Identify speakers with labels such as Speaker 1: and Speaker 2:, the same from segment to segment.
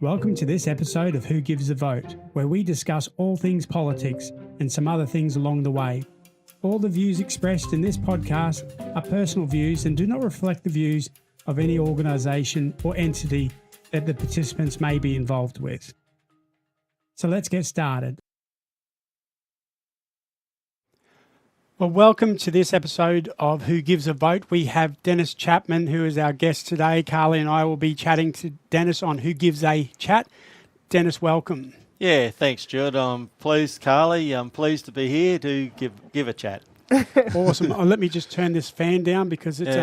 Speaker 1: Welcome to this episode of Who Gives a Vote, where we discuss all things politics and some other things along the way. All the views expressed in this podcast are personal views and do not reflect the views of any organisation or entity that the participants may be involved with. So let's get started. Well, welcome to this episode of Who Gives a Vote. We have Denis Chapman, who is our guest today. Carly and I will be chatting to Denis on Who Gives a Chat. Denis, welcome.
Speaker 2: Yeah, thanks, Stuart. I'm pleased, Carly. I'm pleased to be here to give a chat.
Speaker 1: Awesome. Let me just turn this fan down because it's...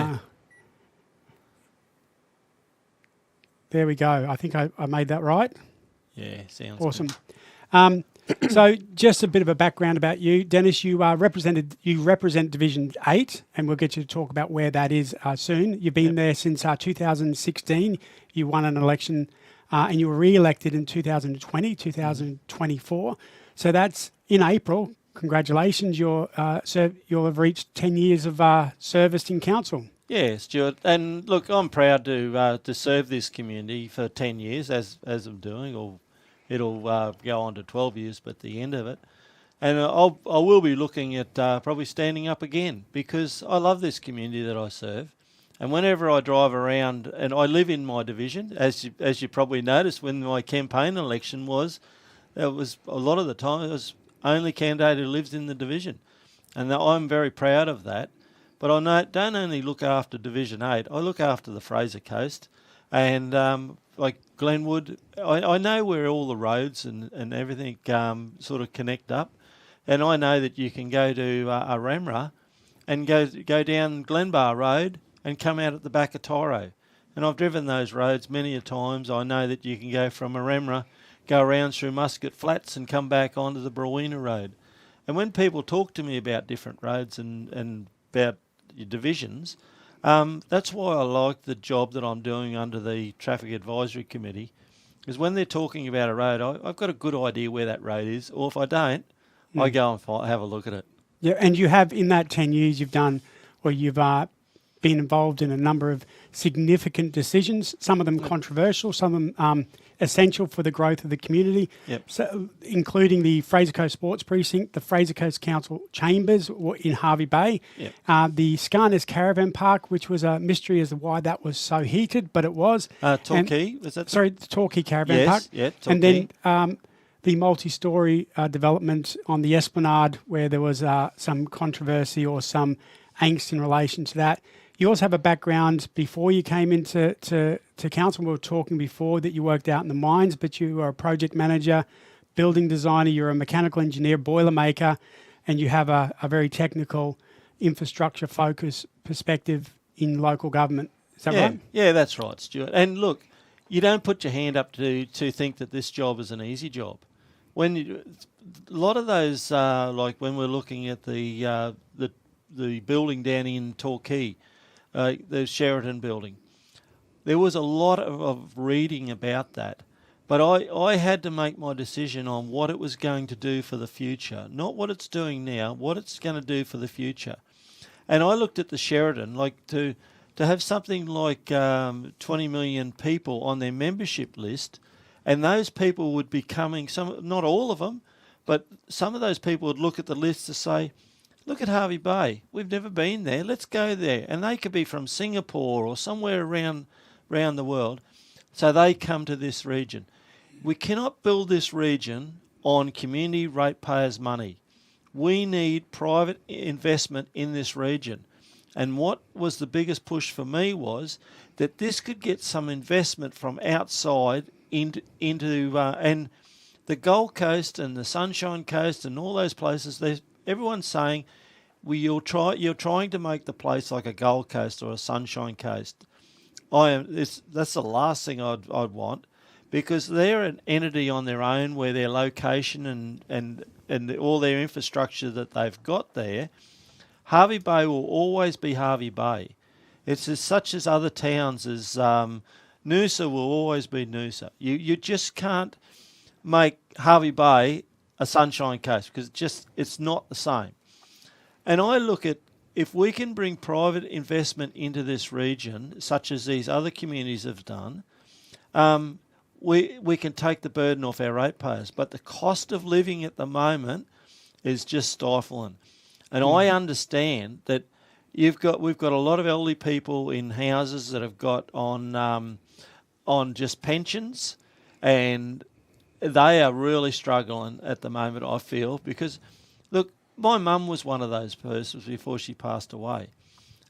Speaker 1: There we go. I think I made that right.
Speaker 2: Yeah, sounds
Speaker 1: awesome. So just a bit of a background about you. Denis, you represent Division 8, and we'll get you to talk about where that is soon. You've been there since 2016. You won an election and you were re-elected in 2020, 2024. So that's in April. Congratulations. You'll have reached 10 years of service in council.
Speaker 2: Yeah, Stuart. And look, I'm proud to serve this community for 10 years as I'm doing, or it'll go on to 12 years, but the end of it. And I will be looking at probably standing up again because I love this community that I serve. And whenever I drive around, and I live in my division, as you probably noticed when my campaign election was, it was a lot of the time it was only candidate who lives in the division. And I'm very proud of that. But I don't only look after Division 8, I look after the Fraser Coast. And like Glenwood, I know where all the roads and everything sort of connect up. And I know that you can go to Aramra and go down Glenbar Road and come out at the back of Tyro. And I've driven those roads many a times. I know that you can go from Aramra, go around through Muscat Flats and come back onto the Browina Road. And when people talk to me about different roads and about your divisions, that's why I like the job that I'm doing under the Traffic Advisory Committee, is when they're talking about a road, I've got a good idea where that road is, or if I don't, I go and have a look at it. Yeah,
Speaker 1: and you have, in that 10 years, you've been involved in a number of significant decisions, some of them controversial, some of them essential for the growth of the community, so, including the Fraser Coast Sports Precinct, the Fraser Coast Council Chambers in Hervey Bay, the Scarness Caravan Park, which was a mystery as to why that was so heated, but it was.
Speaker 2: Torquay, was that?
Speaker 1: Sorry, the Torquay Caravan Park.
Speaker 2: Yeah, Torquay.
Speaker 1: And then the multi-storey development on the Esplanade, where there was some controversy or some angst in relation to that. You also have a background before you came into council. We were talking before that you worked out in the mines, but you were a project manager, building designer, you're a mechanical engineer, boilermaker, and you have a very technical infrastructure focus perspective in local government. Is that right?
Speaker 2: Yeah, that's right, Stuart. And look, you don't put your hand up to think that this job is an easy job. A lot of those, like when we're looking at the building down in Torquay, the Sheraton building. There was a lot of reading about that. But I had to make my decision on what it was going to do for the future. Not what it's doing now, what it's going to do for the future. And I looked at the Sheraton, like to have something like 20 million people on their membership list, and those people would be coming, not all of them, but some of those people would look at the list to say, look at Hervey Bay. We've never been there. Let's go there. And they could be from Singapore or somewhere around the world. So they come to this region. We cannot build this region on community ratepayers' money. We need private investment in this region. And what was the biggest push for me was that this could get some investment from outside into and the Gold Coast and the Sunshine Coast and all those places. Everyone's saying, you're trying to make the place like a Gold Coast or a Sunshine Coast. That's the last thing I'd want, because they're an entity on their own where their location and all their infrastructure that they've got there. Hervey Bay will always be Hervey Bay. It's as such as other towns as Noosa will always be Noosa. You just can't make Hervey Bay a Sunshine Coast because it's not the same. And I look at, if we can bring private investment into this region, such as these other communities have done, we can take the burden off our ratepayers. But the cost of living at the moment is just stifling. And I understand that we've got a lot of elderly people in houses that have got on just pensions, and they are really struggling at the moment, I feel, because, look, my mum was one of those persons before she passed away.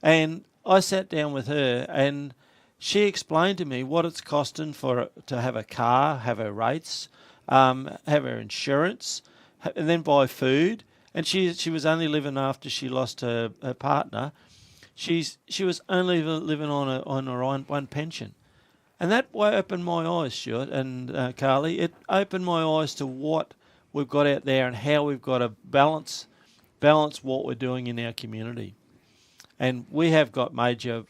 Speaker 2: And I sat down with her and she explained to me what it's costing to have a car, have her rates, have her insurance, and then buy food. And she was only living after she lost her partner. She was only living on her own one pension. And that opened my eyes, Stuart and Carly. It opened my eyes to what we've got out there and how we've got to balance what we're doing in our community. And we have got major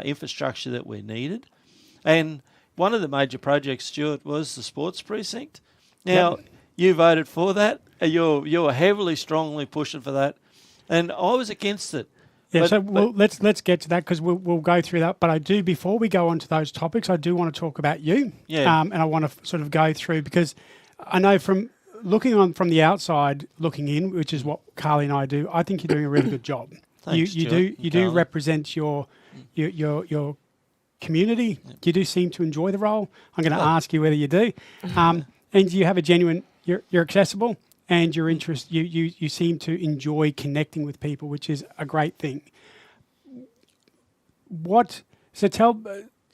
Speaker 2: infrastructure that we needed. And one of the major projects, Stuart, was the sports precinct. Now, you voted for that. You're heavily, strongly pushing for that. And I was against it.
Speaker 1: Yeah, let's get to that because we'll go through that. But I do, before we go on to those topics, I do want to talk about you.
Speaker 2: Yeah.
Speaker 1: And I want to sort of go through, because I know from looking on from the outside, looking in, which is what Carly and I do, I think you're doing a really good job.
Speaker 2: Thanks,
Speaker 1: you do represent your community. Yep. You do seem to enjoy the role. I'm going to ask you whether you do. And you have a genuine, you're accessible, and your interest, you seem to enjoy connecting with people, which is a great thing.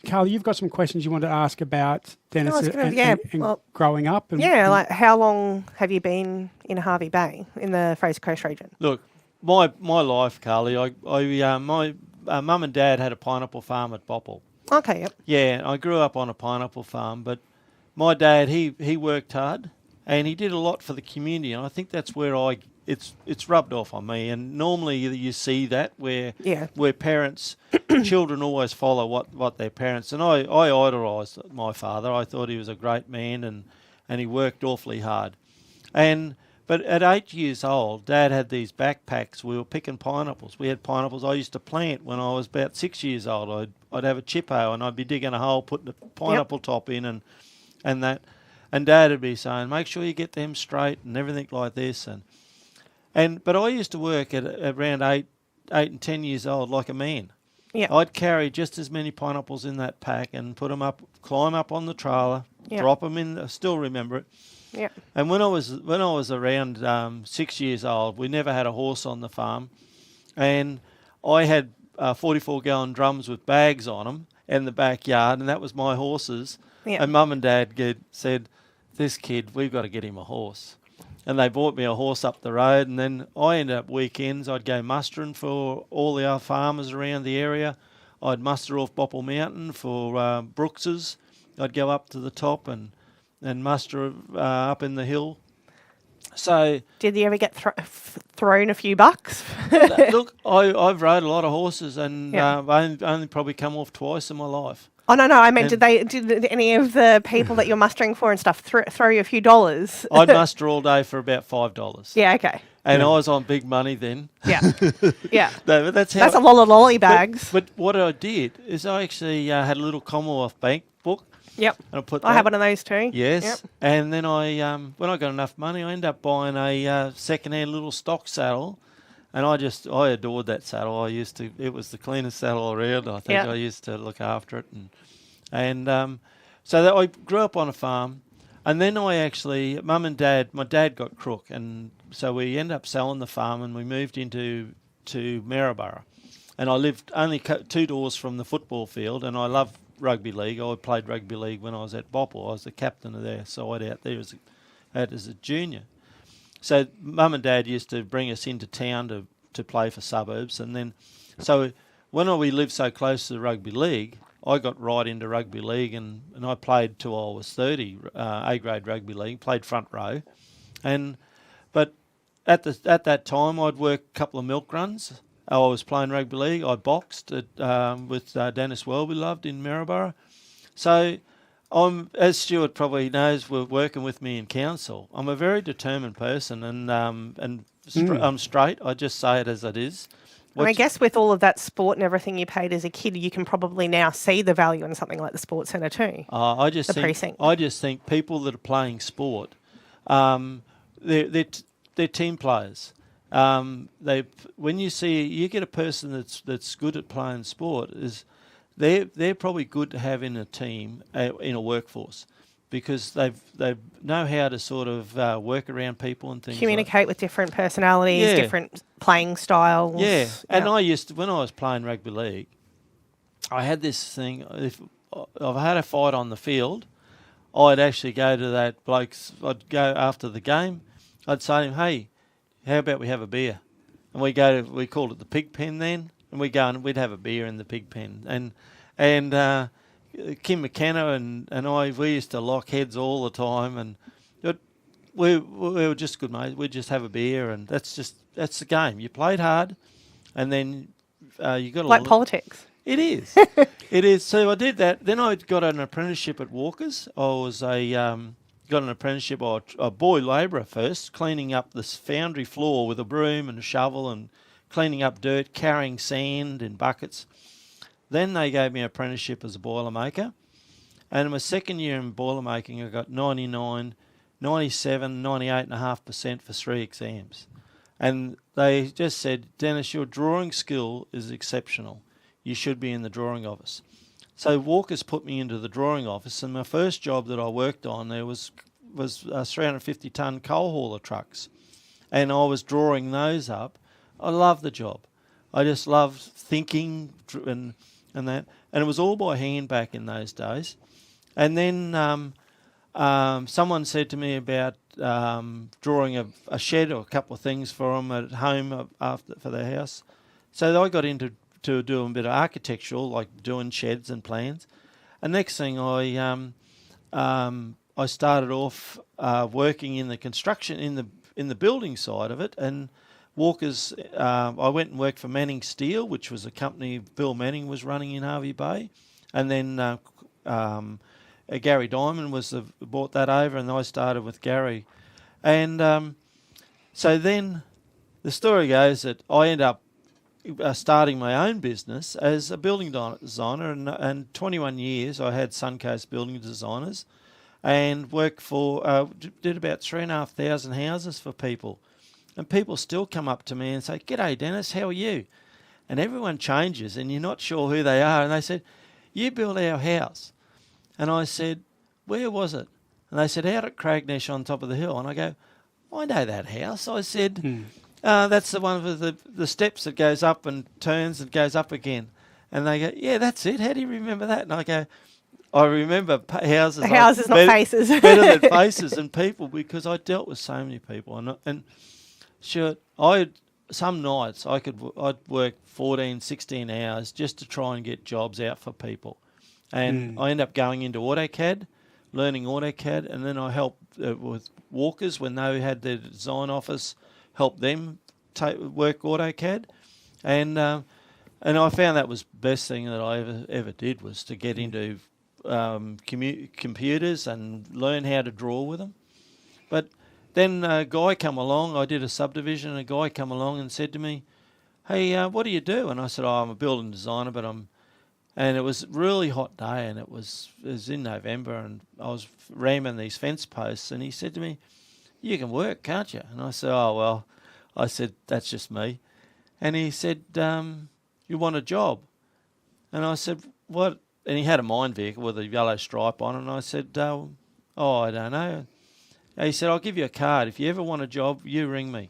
Speaker 1: Carly, you've got some questions you want to ask about Dennis and growing up.
Speaker 3: Like how long have you been in Hervey Bay in the Fraser Coast region?
Speaker 2: Look, my life, Carly, my mum and dad had a pineapple farm at Bopple.
Speaker 3: Okay, yep.
Speaker 2: Yeah, I grew up on a pineapple farm, but my dad, he worked hard and he did a lot for the community, and I think that's where it's rubbed off on me. And normally you see that where parents, children always follow what their parents, and I idolised my father. I thought he was a great man and he worked awfully hard. But at 8 years old, Dad had these backpacks. We were picking pineapples. We had pineapples I used to plant when I was about 6 years old. I'd have a chip hoe and I'd be digging a hole, putting a pineapple top in and that. And Dad would be saying, make sure you get them straight and everything like this. But I used to work at around 8 and 10 years old like a man.
Speaker 3: Yeah.
Speaker 2: I'd carry just as many pineapples in that pack and put them up, climb up on the trailer, drop them in. I still remember it.
Speaker 3: Yeah.
Speaker 2: And when I was around 6 years old, we never had a horse on the farm, and I had 44-gallon drums with bags on them in the backyard, and that was my horses. Yeah. And Mum and Dad said, "This kid, we've got to get him a horse." And they bought me a horse up the road, and then I ended up weekends. I'd go mustering for all the other farmers around the area. I'd muster off Bopple Mountain for Brooks's. I'd go up to the top and muster up in the hill. So
Speaker 3: did you ever get thrown a few bucks?
Speaker 2: Look, I've rode a lot of horses, and I've only probably come off twice in my life.
Speaker 3: Oh no! I mean, did any of the people that you're mustering for and stuff throw you a few dollars?
Speaker 2: I'd muster all day for about $5.
Speaker 3: Yeah, okay.
Speaker 2: And I was on big money then.
Speaker 3: Yeah, yeah.
Speaker 2: No, but that's
Speaker 3: a lot of lolly bags.
Speaker 2: But what I did is I actually had a little Commonwealth Bank book.
Speaker 3: Yep.
Speaker 2: And
Speaker 3: I have one of those too.
Speaker 2: Yes.
Speaker 3: Yep.
Speaker 2: And then when I got enough money, I ended up buying a second-hand little stock saddle, and I adored that saddle. It was the cleanest saddle around. I think I used to look after it, so that I grew up on a farm, and then Mum and Dad, my dad got crook, and so we ended up selling the farm, and we moved into Maryborough, and I lived only 2 doors from the football field, and I love rugby league. I played rugby league when I was at Bopple. I was the captain of their side out there as a junior. So Mum and Dad used to bring us into town to play for suburbs, and then so when we lived so close to the rugby league, I got right into rugby league, and I played till I was 30, A-grade rugby league, played front row, but at that time I'd work a couple of milk runs. I was playing rugby league. I boxed with Dennis Welby in Maryborough. So as Stuart probably knows, we're working with me in council. I'm a very determined person, and I'm straight. I just say it as it is.
Speaker 3: And I guess with all of that sport and everything you paid as a kid, you can probably now see the value in something like the sports centre too.
Speaker 2: I just think people that are playing sport, they're team players. When you get a person that's good at playing sport, they're probably good to have in a team, in a workforce, because they know how to sort of work around people and things.
Speaker 3: Communicate with different personalities, different playing styles.
Speaker 2: Yeah, and when I was playing rugby league, I had this thing. If I had a fight on the field, I'd actually go to that bloke's. I'd go after the game. I'd say to him, "Hey, how about we have a beer?" And we called it the pig pen then, and we'd have a beer in the pig pen. And Kim McKenna and I, we used to lock heads all the time, and we were just good mates. We'd just have a beer, and that's the game. You played hard, and then you got
Speaker 3: like politics.
Speaker 2: It is. It is. So I did that. Then I got an apprenticeship at Walker's. I was got an apprenticeship, or a boy labourer first, cleaning up this foundry floor with a broom and a shovel and cleaning up dirt, carrying sand in buckets. Then they gave me an apprenticeship as a boilermaker. And in my second year in boilermaking, I got 99, 97, 98.5% for 3 exams. And they just said, "Dennis, your drawing skill is exceptional. You should be in the drawing office." So Walker's put me into the drawing office, and my first job that I worked on there was 350-tonne coal hauler trucks. And I was drawing those up. I loved the job. I just loved thinking and that. And it was all by hand back in those days. And then someone said to me about drawing a shed or a couple of things for them at home for their house. So I got into doing a bit of architectural, like doing sheds and plans. And next thing I started off working in the construction, in the building side of it, and Walker's. I went and worked for Manning Steel, which was a company Bill Manning was running in Hervey Bay, and then Gary Diamond bought that over, and I started with Gary, and so then the story goes that I ended up starting my own business as a building designer, and 21 years I had Suncoast Building Designers, and worked for did about 3,500 houses for people. And people still come up to me and say, "G'day, Dennis, how are you?" And everyone changes, and you're not sure who they are. And they said, "You built our house." And I said, "Where was it?" And they said, "Out at Cragnesh on top of the hill." And I go, "I know that house." I said, "That's the one with the steps that goes up and turns and goes up again." And they go, "Yeah, that's it. How do you remember that?" And I go, "I remember houses.
Speaker 3: Houses, not faces.
Speaker 2: Better than faces and people, because I dealt with so many people." And sure, some nights I'd work 14, 16 hours just to try and get jobs out for people. And I end up going into AutoCAD, learning AutoCAD, and then I helped with Walkers when they had their design office, help them work AutoCAD. And I found that was the best thing that I ever did, was to get into computers and learn how to draw with them. But then a guy come along, I did a subdivision, and a guy come along and said to me, "Hey, what do you do?" And I said, "Oh, I'm a building designer, but And it was a really hot day, and it was in November, and I was ramming these fence posts, and he said to me, "You can work, can't you?" And I said, "Oh, well," I said, "that's just me." And he said, "You want a job?" And I said, "What?" And he had a mine vehicle with a yellow stripe on it, and I said, "Oh, I don't know." And he said, "I'll give you a card. If you ever want a job, you ring me."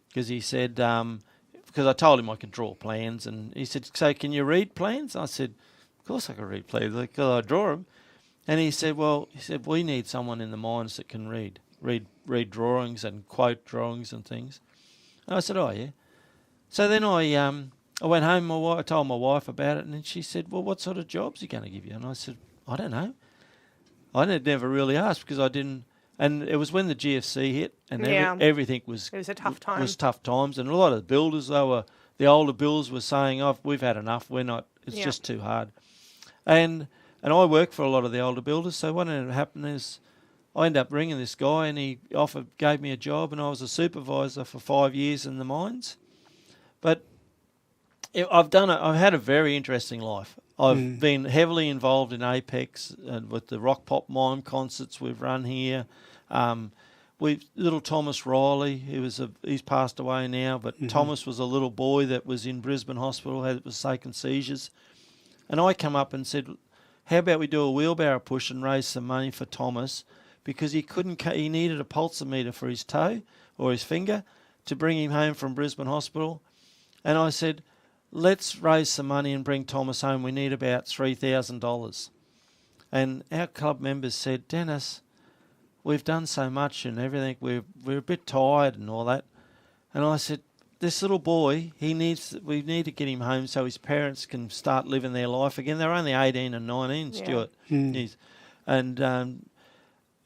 Speaker 2: Because he said, because I told him I could draw plans, and he said, "So can you read plans?" I said, "Of course I can read plans, because I draw them." And he said, "We need someone in the mines that can read drawings and quote drawings and things." And I said, "Oh yeah." So then I went home. I told my wife about it, and then she said, "Well, what sort of jobs are you going to give you?" And I said, "I don't know." I never really asked, because I didn't. And it was when the GFC hit, and everything was. It was a tough time. It was tough times, and a lot of the builders, the older builders, were saying, "Oh, we've had enough. We're not. It's just too hard." And I worked for a lot of the older builders. So what ended up happening is, I ended up ringing this guy, and he gave me a job, and I was a supervisor for 5 years in the mines. But I've had a very interesting life. I've been heavily involved in Apex with the rock pop mime concerts we've run here. Little Thomas Riley, he's passed away now, but Thomas was a little boy that was in Brisbane Hospital, was taking seizures, and I come up and said, "How about we do a wheelbarrow push and raise some money for Thomas, because he needed a pulsometer for his toe or his finger to bring him home from Brisbane Hospital," and I said, "Let's raise some money and bring Thomas home. We need about $3,000. And our club members said, "Dennis, we've done so much and everything. We're a bit tired and all that." And I said, "This little boy, we need to get him home so his parents can start living their life again." They're only 18 and 19, Stuart.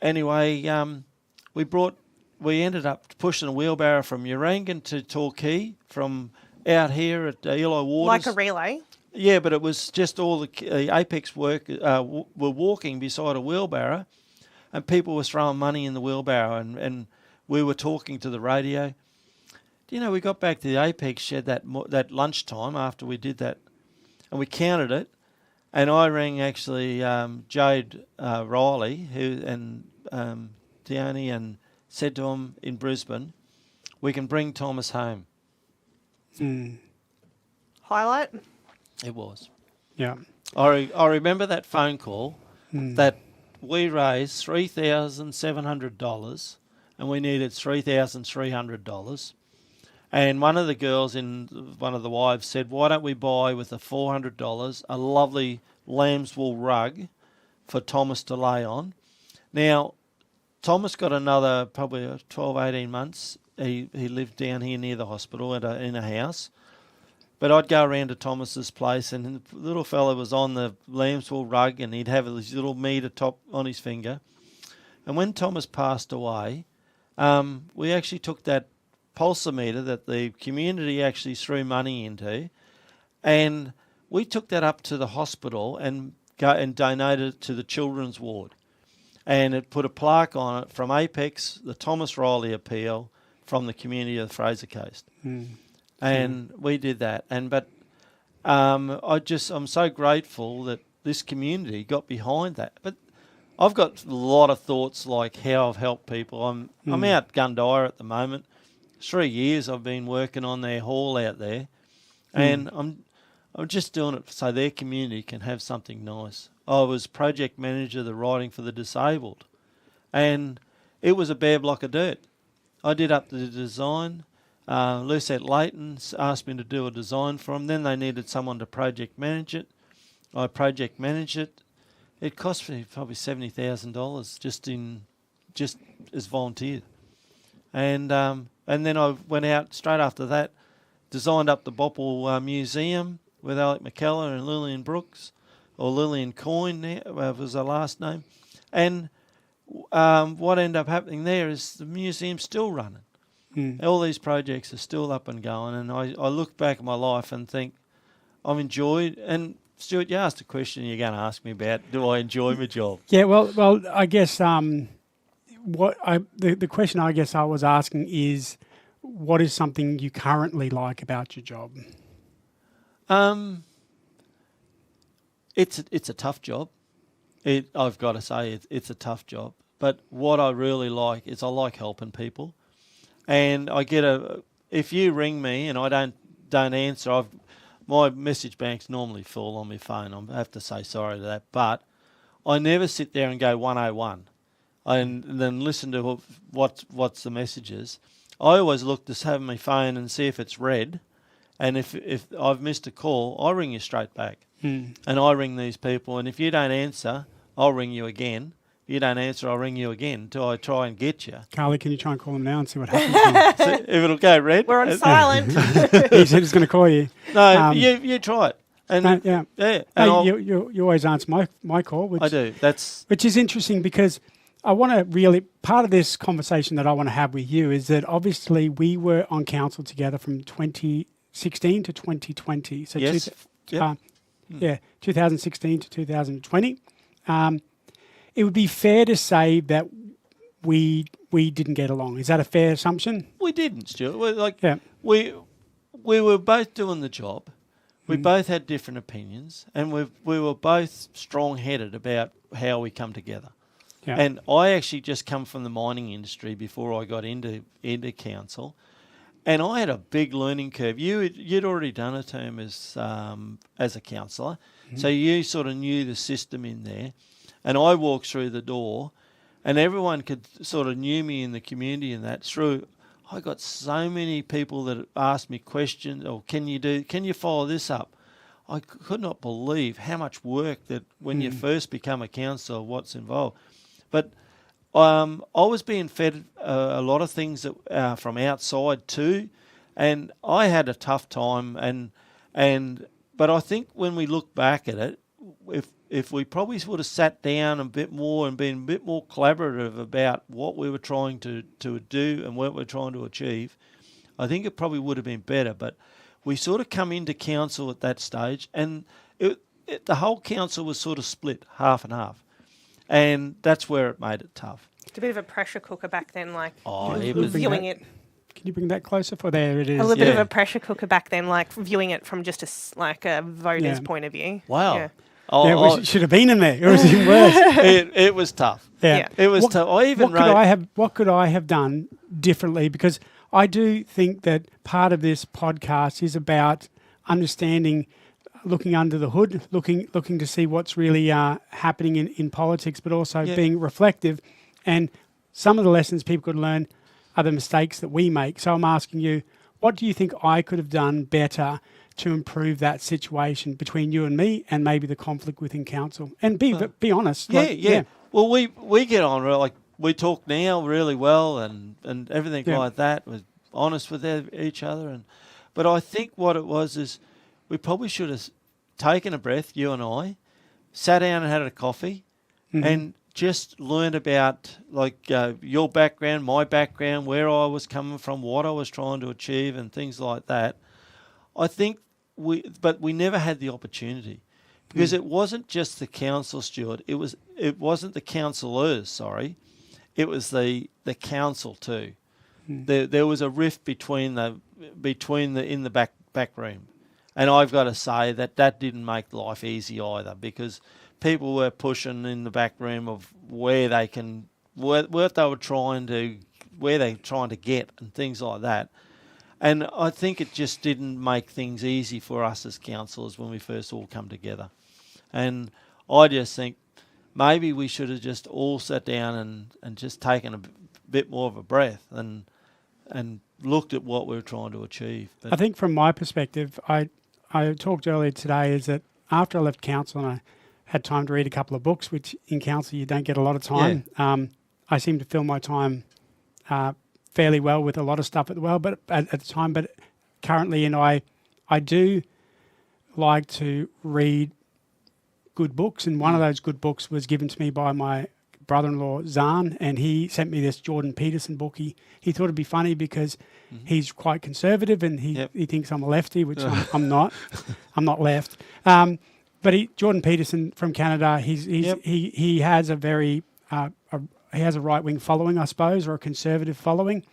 Speaker 2: Anyway, we ended up pushing a wheelbarrow from Urangan to Torquay, from out here at Eli Waters.
Speaker 3: Like a relay?
Speaker 2: Yeah, but it was just all the Apex work were walking beside a wheelbarrow, and people were throwing money in the wheelbarrow, and we were talking to the radio. Do you know, we got back to the Apex shed that lunchtime after we did that, and we counted it, and I rang actually Jade Riley and Deoni, and said to him in Brisbane, "We can bring Thomas home."
Speaker 3: Highlight?
Speaker 2: It was.
Speaker 1: Yeah.
Speaker 2: I remember that phone call that we raised $3,700 and we needed $3,300. And one of the girls one of the wives said, "Why don't we buy with the $400 a lovely lamb's wool rug for Thomas to lay on?" Now, Thomas got another probably 12, 18 months. He lived down here near the hospital in a house. But I'd go around to Thomas's place, and the little fella was on the lamb's wool rug, and he'd have his little meter top on his finger. And when Thomas passed away, we actually took that pulsometer that the community actually threw money into, and we took that up to the hospital and donated it to the children's ward. And it put a plaque on it from Apex, the Thomas Riley appeal from the community of the Fraser Coast. And we did that. I'm so grateful that this community got behind that. But I've got a lot of thoughts like how I've helped people. I'm out Gundyre at the moment. 3 years I've been working on their hall out there, and I'm just doing it so their community can have something nice. I was project manager of the Riding for the Disabled, and it was a bare block of dirt. I did up the design. Lucette Leighton asked me to do a design for them. Then they needed someone to project manage it. I project managed it. It cost me probably $70,000 just as volunteer. And then I went out straight after that, designed up the Bopple Museum with Alec McKellar and Lillian Brooks, or Lillian Coyne was her last name. And what ended up happening there is the museum's still running. All these projects are still up and going, and I look back at my life and think I've enjoyed. And Stuart, you asked a question you're going to ask me about, do I enjoy my job?
Speaker 1: Yeah, well, I guess the question I guess I was asking is, what is something you currently like about your job?
Speaker 2: It's a tough job. I've got to say it's a tough job. But what I really like is I like helping people. And I get if you ring me and I don't answer, my message bank's normally full on my phone. I have to say sorry to that. But I never sit there and go 101 and then listen to what's the messages. I always look to have my phone and see if it's red. And if I've missed a call, I ring you straight back. And I ring these people. And if you don't answer, I'll ring you again. If you don't answer, I'll ring you again until I try and get you.
Speaker 1: Carly, can you try and call him now and see what happens?
Speaker 2: So if it'll go red.
Speaker 3: We're on silent.
Speaker 1: He said he's going to call you.
Speaker 2: No, you try it. And
Speaker 1: yeah.
Speaker 2: And
Speaker 1: you always answer my call. Which,
Speaker 2: I do.
Speaker 1: Which is interesting because I want to really, part of this conversation that I want to have with you is that obviously we were on council together from 2016 to 2020. So
Speaker 2: yes.
Speaker 1: 2016 to 2020. It would be fair to say that we didn't get along. Is that a fair assumption?
Speaker 2: We didn't, Stuart. We were both doing the job, We both had different opinions, and we were both strong-headed about how we come together.
Speaker 1: Yeah.
Speaker 2: And I actually just come from the mining industry before I got into council, and I had a big learning curve. You'd already done a term as a councillor, so you sort of knew the system in there. And I walked through the door, and everyone could sort of knew me in the community and that through. I got so many people that asked me questions, or can you follow this up? I could not believe how much work that when you first become a councillor, what's involved. But I was being fed a lot of things that from outside too, and I had a tough time. But I think when we look back at it, if we probably would have sat down a bit more and been a bit more collaborative about what we were trying to do and what we're trying to achieve, I think it probably would have been better. But we sort of come into council at that stage, and the whole council was sort of split half and half, and that's where it made it tough.
Speaker 3: It's a bit of a pressure cooker back then, like
Speaker 2: It was
Speaker 3: viewing it.
Speaker 1: Can you bring that closer? For there it is.
Speaker 3: A little bit of a pressure cooker back then, like viewing it from just a voter's point of view.
Speaker 2: Wow.
Speaker 3: Yeah.
Speaker 1: We should have been in there. It was even worse.
Speaker 2: It was tough.
Speaker 3: Yeah.
Speaker 2: It was tough. I even wrote.
Speaker 1: What could I have done differently? Because I do think that part of this podcast is about understanding, looking under the hood, looking to see what's really happening in politics, but also being reflective. And some of the lessons people could learn are the mistakes that we make. So I'm asking you, what do you think I could have done better to improve that situation between you and me, and maybe the conflict within council? And be honest.
Speaker 2: Yeah. Well, we get on like we talk now really well, and everything like that. We're honest with each other, but I think what it was is we probably should have taken a breath, you and I, sat down and had a coffee, and just learned about like your background, my background, where I was coming from, what I was trying to achieve, and things like that. I think but we never had the opportunity, because it wasn't just the council, Stuart. It wasn't the councillors. Sorry, it was the council too. There was a rift between the in the back room, and I've got to say that didn't make life easy either, because people were pushing in the back room of where they were trying to get and things like that. And I think it just didn't make things easy for us as councillors when we first all come together. And I just think maybe we should have just all sat down and just taken a bit more of a breath and looked at what we were trying to achieve. But
Speaker 1: I think from my perspective, I talked earlier today, is that after I left council and I had time to read a couple of books, which in council you don't get a lot of time. I seem to fill my time fairly well with a lot of stuff but at the time. But currently, I do like to read good books, and one of those good books was given to me by my brother-in-law Zahn, and he sent me this Jordan Peterson book. He thought it'd be funny because he's quite conservative, and he thinks I'm a lefty, which I'm not. I'm not left. But Jordan Peterson from Canada, he has a very he has a right-wing following, I suppose, or a conservative following.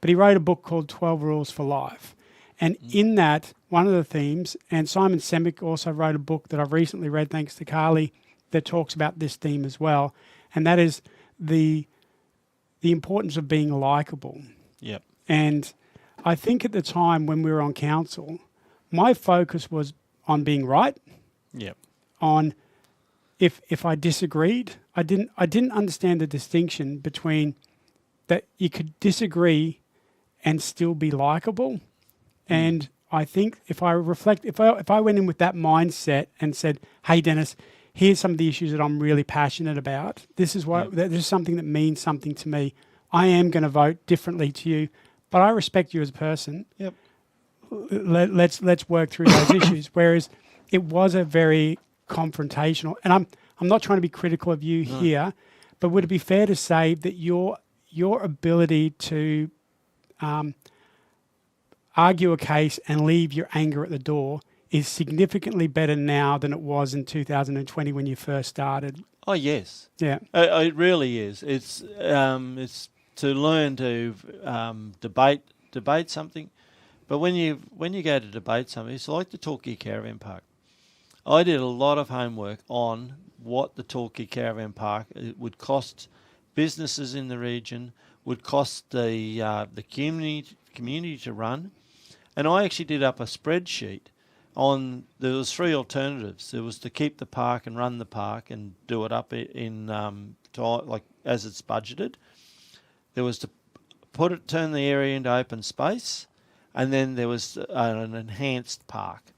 Speaker 1: But he wrote a book called 12 Rules for Life. And in that, one of the themes, and Simon Semick also wrote a book that I've recently read, thanks to Carly, that talks about this theme as well. And that is the importance of being likeable.
Speaker 2: Yep.
Speaker 1: And I think at the time when we were on council, my focus was on being right.
Speaker 2: Yep.
Speaker 1: On if I disagreed, I didn't understand the distinction between that you could disagree and still be likeable. And I think if I went in with that mindset and said, "Hey, Dennis, here's some of the issues that I'm really passionate about. This is this is something that means something to me. I am going to vote differently to you, but I respect you as a person.
Speaker 2: Yep.
Speaker 1: Let's work through those issues." Whereas it was a very confrontational, and I'm not trying to be critical of you here, but would it be fair to say that your ability to argue a case and leave your anger at the door is significantly better now than it was in 2020 when you first started?
Speaker 2: Oh yes,
Speaker 1: yeah,
Speaker 2: it really is. It's to learn to debate something, But when you go to debate something, it's like the Torquay Caravan Park. I did a lot of homework on what the Torquay Caravan Park would cost businesses in the region, would cost the community to run, and I actually did up a spreadsheet on. There was 3 alternatives. There was to keep the park and run the park and do it up in like as it's budgeted. There was to turn the area into open space, and then there was an enhanced park.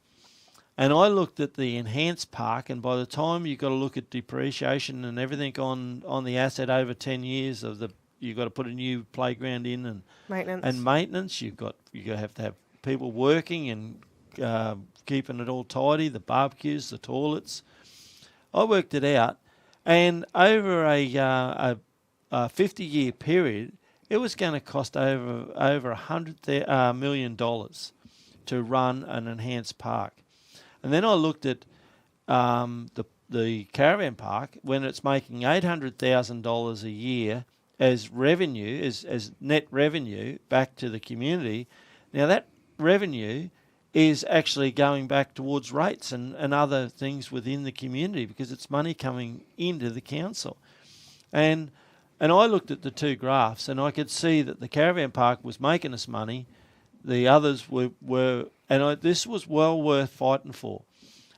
Speaker 2: And I looked at the enhanced park, and by the time you've got to look at depreciation and everything on the asset over 10 years you've got to put a new playground in and maintenance. You have to have people working and keeping it all tidy, the barbecues, the toilets. I worked it out, and over a 50-year period, it was going to cost over $100 million to run an enhanced park. And then I looked at the caravan park when it's making $800,000 a year as revenue, as net revenue back to the community. Now that revenue is actually going back towards rates and other things within the community because it's money coming into the council. And I looked at the 2 graphs and I could see that the caravan park was making us money. The others were this was well worth fighting for.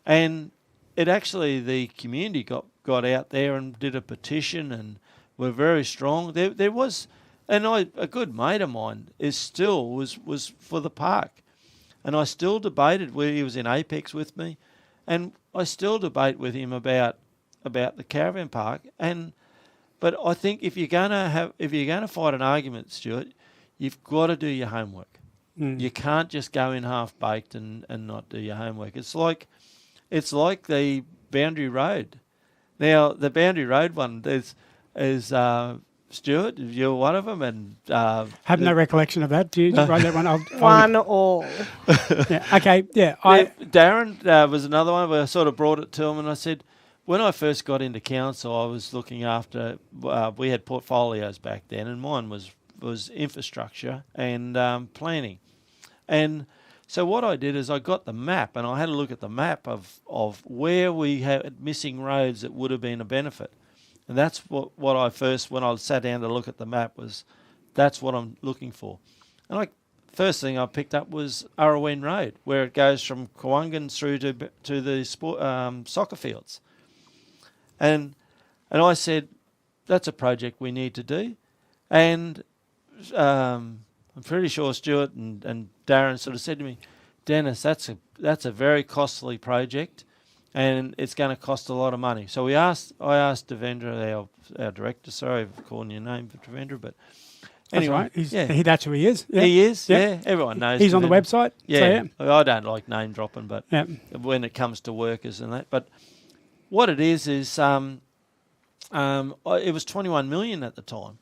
Speaker 2: And it actually, the community got out there and did a petition and were very strong. There was, a good mate of mine was for the park. And I still debated, he was in Apex with me, and I still debate with him about the caravan park. But I think if you're going to fight an argument, Stuart, you've got to do your homework. You can't just go in half baked and not do your homework. It's like the Boundary Road. Now the Boundary Road one is Stuart, you're one of them, and
Speaker 1: have no recollection of that. Do you write that one?
Speaker 3: One all.
Speaker 1: Yeah. Okay. Yeah.
Speaker 2: Darren was another one where I sort of brought it to him, and I said, when I first got into council, I was looking after. We had portfolios back then, and mine was infrastructure and planning. And so what I did is I got the map, and I had a look at the map of where we had missing roads that would have been a benefit. And that's what I first, when I sat down to look at the map, that's what I'm looking for. And first thing I picked up was Arroween Road, where it goes from Kawungan through to the soccer fields. And I said, that's a project we need to do. And I'm pretty sure Stuart and Darren sort of said to me, Dennis, that's a very costly project, and it's going to cost a lot of money. So I asked Devendra, our director, sorry for calling your name, Devendra, but anyway.
Speaker 1: That's right. That's who he is. Yeah.
Speaker 2: He is, yeah. Everyone knows.
Speaker 1: He's Devendra on the website.
Speaker 2: Yeah.
Speaker 1: So, yeah.
Speaker 2: I don't like name dropping, but when it comes to workers and that. But what it is it was 21 million at the time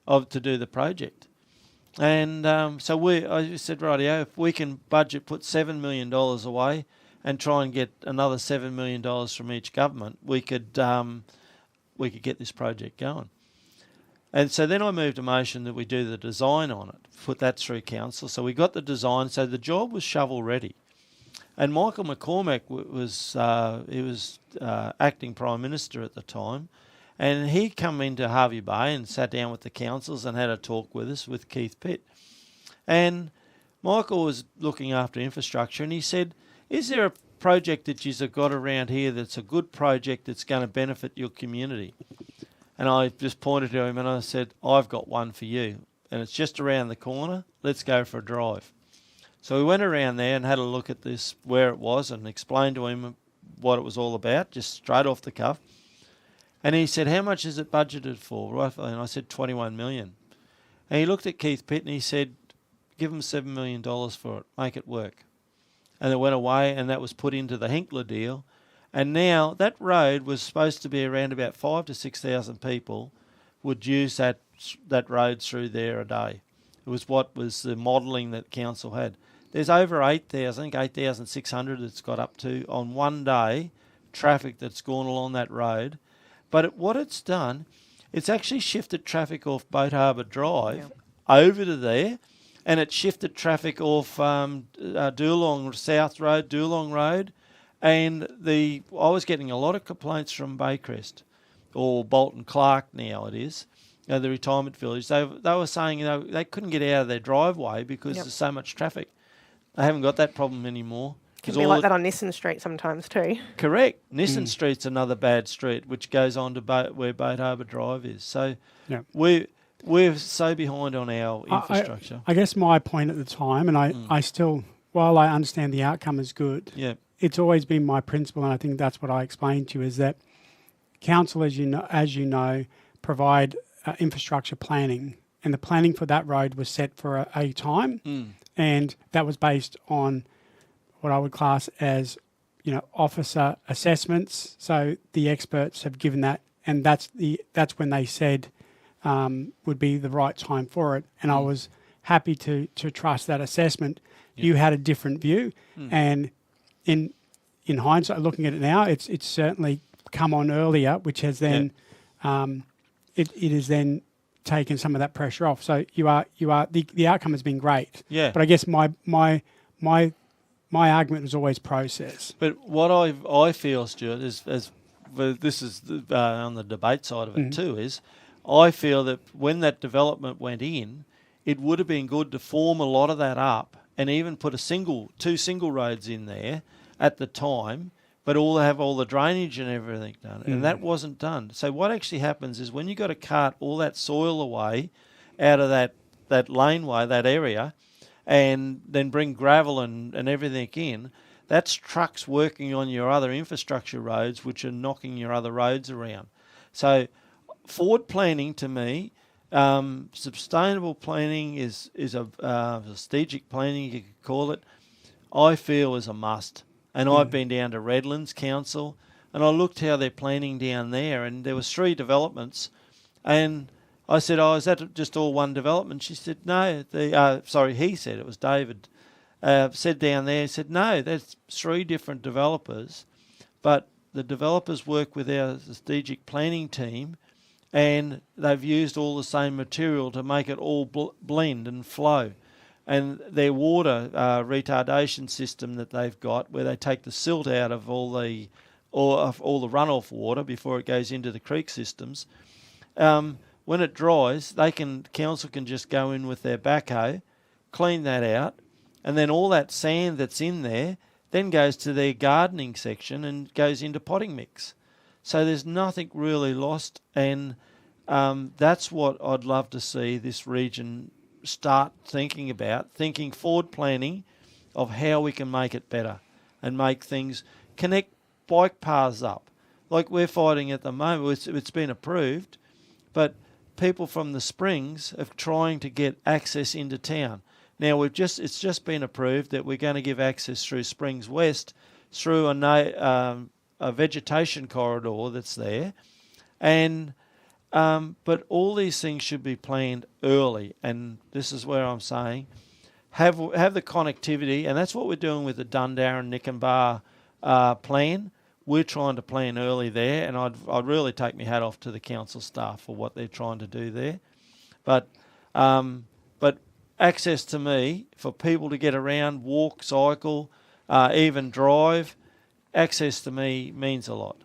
Speaker 2: to do the project. And so I said, rightio, if we can put $7 million away and try and get another $7 million from each government, we could get this project going. And so then I moved a motion that we do the design on it, put that through council. So we got the design, so the job was shovel ready. And Michael McCormack was acting Prime Minister at the time, and he come into Hervey Bay and sat down with the councils and had a talk with us with Keith Pitt. And Michael was looking after infrastructure, and he said, is there a project that you've got around here that's a good project that's going to benefit your community? And I just pointed to him and I said, I've got one for you, and it's just around the corner. Let's go for a drive. So we went around there and had a look at this, where it was, and explained to him what it was all about, just straight off the cuff. And he said, how much is it budgeted for? Roughly? And I said, 21 million. And he looked at Keith Pitt and he said, give him $7 million for it, make it work. And it went away, and that was put into the Hinkler deal. And now that road was supposed to be around about 5,000 to 6,000 people would use that road through there a day. It was what was the modelling that council had. There's over 8,000, I think 8,600 it's got up to on one day, traffic that's gone along that road. But what it's done, it's actually shifted traffic off Boat Harbour Drive over to there, and it shifted traffic off Doolong South Road, Doolong Road, and I was getting a lot of complaints from Baycrest, or Bolton Clark now it is, the retirement village. They were saying they couldn't get out of their driveway because there's so much traffic. They haven't got that problem anymore.
Speaker 3: Can be like that on Nissan Street sometimes too.
Speaker 2: Correct. Nissan Street's another bad street, which goes on to where Boat Harbour Drive is. So we're so behind on our infrastructure.
Speaker 1: I guess my point at the time, and I still, while I understand the outcome is good, it's always been my principle, and I think that's what I explained to you, is that council, as you know, provide infrastructure planning, and the planning for that road was set for a time, and that was based on what I would class as, officer assessments. So the experts have given that, and that's when they said would be the right time for it. And I was happy to trust that assessment. You had a different view, and in hindsight, looking at it now, it's certainly come on earlier, which has then it has then taken some of that pressure off. So the outcome has been great.
Speaker 2: Yeah.
Speaker 1: But I guess my argument was always process.
Speaker 2: But what I feel, Stuart, is this is on the debate side of it too, is I feel that when that development went in, it would have been good to form a lot of that up and even put two single roads in there at the time, but have all the drainage and everything done. And that wasn't done. So what actually happens is when you got to cart all that soil away out of that laneway, that area, and then bring gravel and everything in, that's trucks working on your other infrastructure roads, which are knocking your other roads around. So forward planning, to me, sustainable planning is a strategic planning, you could call it, I feel is a must. And I've been down to Redlands Council, and I looked how they're planning down there, and there was 3 developments, and I said, is that just all one development? She said, no. He said, it was David, said down there, he said, no, there's 3 different developers, but the developers work with our strategic planning team, and they've used all the same material to make it all blend and flow. And their water retardation system that they've got, where they take the silt out of all the runoff water before it goes into the creek systems, when it dries, council can just go in with their backhoe, clean that out, and then all that sand that's in there then goes to their gardening section and goes into potting mix. So there's nothing really lost, and that's what I'd love to see this region start thinking forward planning of how we can make it better and make things, connect bike paths up. Like we're fighting at the moment, it's been approved, but people from the Springs are trying to get access into town. Now it's just been approved that we're going to give access through Springs West through a vegetation corridor that's there, and but all these things should be planned early, and this is where I'm saying have the connectivity, and that's what we're doing with the Dundarren Nickenbar plan. We're trying to plan early there, and I'd really take my hat off to the council staff for what they're trying to do there. But access to me, for people to get around, walk, cycle, even drive, access to me means a lot.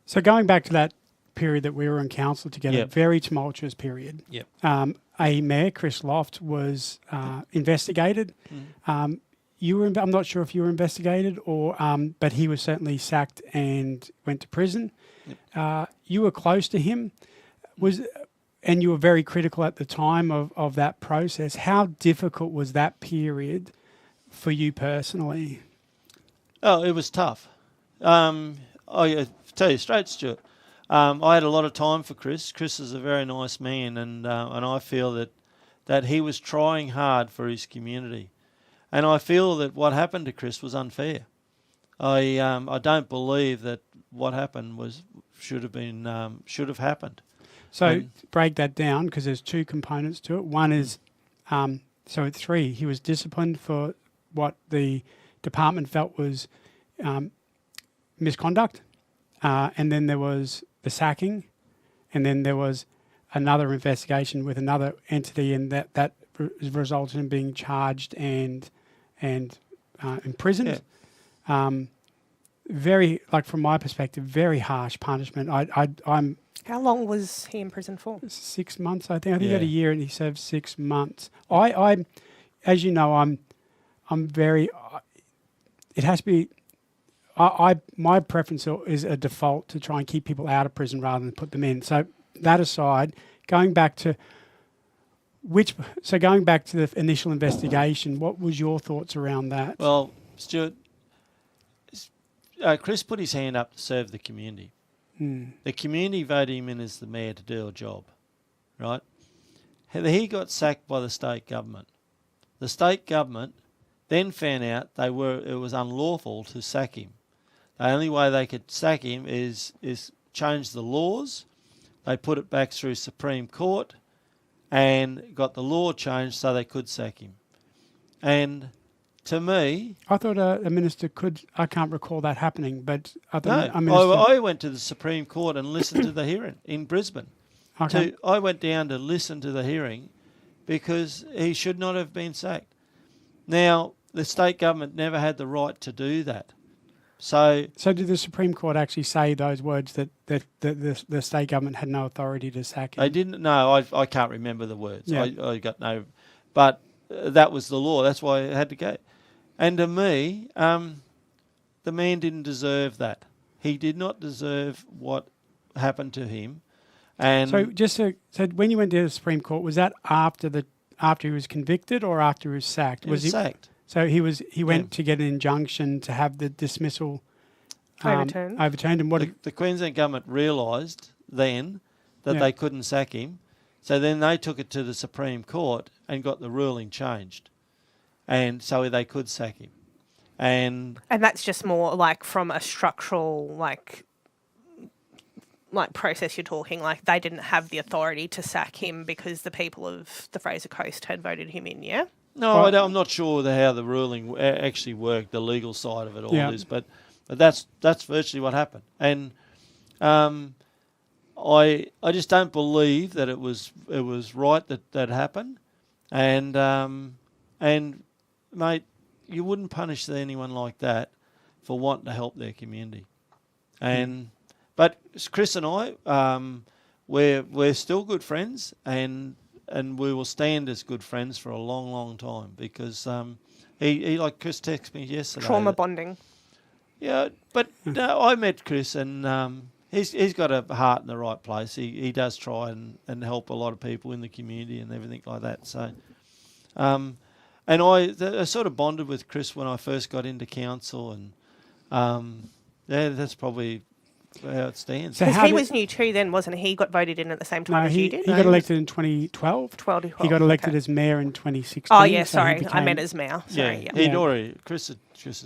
Speaker 1: So going back to that period that we were in council together, very tumultuous period. A mayor, Chris Loft, was investigated. You were. I'm not sure if you were investigated or, but he was certainly sacked and went to prison. You were close to him, and you were very critical at the time of that process. How difficult was that period for you personally?
Speaker 2: Oh, it was tough. I tell you straight, Stuart. I had a lot of time for Chris. Chris is a very nice man, and I feel that he was trying hard for his community. And I feel that what happened to Chris was unfair. I don't believe that what happened should have happened.
Speaker 1: So break that down, because there's 2 components to it. One is, so 3, he was disciplined for what the department felt was misconduct, and then there was the sacking, and then there was another investigation with another entity, and that resulted in being charged and imprisoned. Very, like from my perspective, very harsh punishment. I'm
Speaker 3: How long was he in prison for?
Speaker 1: 6 months, I think. I think he had a year and he served 6 months. I as you know, I'm very. It has to be. My preference is a default to try and keep people out of prison rather than put them in. So that aside, going back to the initial investigation, what was your thoughts around that?
Speaker 2: Well, Stuart, Chris put his hand up to serve the community. The community voted him in as the mayor to do a job, right? He got sacked by the state government. The state government then found out it was unlawful to sack him. The only way they could sack him is change the laws. They put it back through Supreme Court and got the law changed so they could sack him. And to me,
Speaker 1: I thought a minister could. I can't recall that happening, but
Speaker 2: I went to the Supreme Court and listened to the hearing in Brisbane.
Speaker 1: Okay.
Speaker 2: I went down to listen to the hearing because he should not have been sacked. Now, the state government never had the right to do that. So
Speaker 1: did the Supreme Court actually say those words that the state government had no authority to sack him?
Speaker 2: they didn't. No, I can't remember the words.
Speaker 1: Yeah.
Speaker 2: I got no, but that was the law. That's why it had to go. And to me, the man didn't deserve that. He did not deserve what happened to him. And
Speaker 1: so when you went to the Supreme Court, was that after he was convicted or after he was sacked?
Speaker 2: he was sacked.
Speaker 1: So he went to get an injunction to have the dismissal
Speaker 3: Overturned.
Speaker 1: And
Speaker 2: The Queensland government realised then that
Speaker 1: Yeah.
Speaker 2: they couldn't sack him. So then they took it to the Supreme Court and got the ruling changed. And so they could sack him. And
Speaker 3: that's just more like from a structural like process you're talking. Like they didn't have the authority to sack him because the people of the Fraser Coast had voted him in, yeah?
Speaker 2: no, I'm not sure how the ruling actually worked, the legal side of it all
Speaker 1: Yeah.
Speaker 2: is, but that's virtually what happened. And I just don't believe that it was right that happened. And mate, you wouldn't punish anyone like that for wanting to help their community. But Chris and I, we're still good friends, and we will stand as good friends for a long, long time because he like Chris texted me yesterday.
Speaker 3: Trauma bonding.
Speaker 2: Yeah, but I met Chris and he's got a heart in the right place. He does try and help a lot of people in the community and everything like that. So, and I sort of bonded with Chris when I first got into council, and that's probably how it stands.
Speaker 1: So
Speaker 3: Because he was new too then, wasn't he? He got voted in at the same time as you
Speaker 1: he
Speaker 3: did?
Speaker 1: got elected in 2012.
Speaker 3: 12.
Speaker 1: He got elected
Speaker 3: okay.
Speaker 1: as mayor in 2016.
Speaker 3: Oh, yeah,
Speaker 1: so he
Speaker 3: sorry. I meant as mayor. Sorry, yeah.
Speaker 2: He'd
Speaker 1: Yeah.
Speaker 2: already Chris had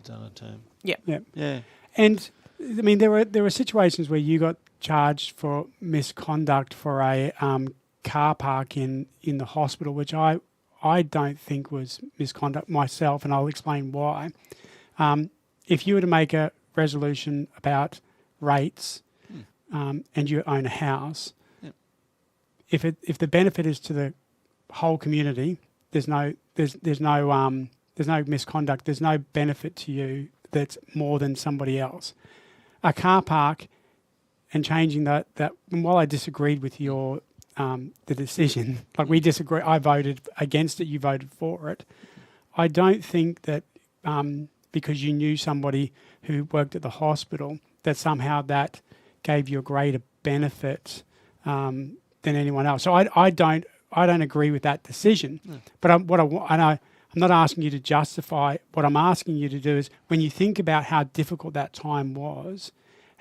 Speaker 2: done a term.
Speaker 3: Yeah.
Speaker 2: Yeah.
Speaker 1: And I mean, there were situations where you got charged for misconduct for a car park in the hospital, which I don't think was misconduct myself, and I'll explain why. If you were to make a resolution about rates and you own a house, if the benefit is to the whole community, there's no misconduct. There's no benefit to you that's more than somebody else. A car park and changing that and while I disagreed with your the decision, like we disagree, I voted against it, you voted for it. I don't think that because you knew somebody who worked at the hospital that somehow that gave you a greater benefit than anyone else. So I don't agree with that decision. But I'm not asking you to justify. What I'm asking you to do is, when you think about how difficult that time was,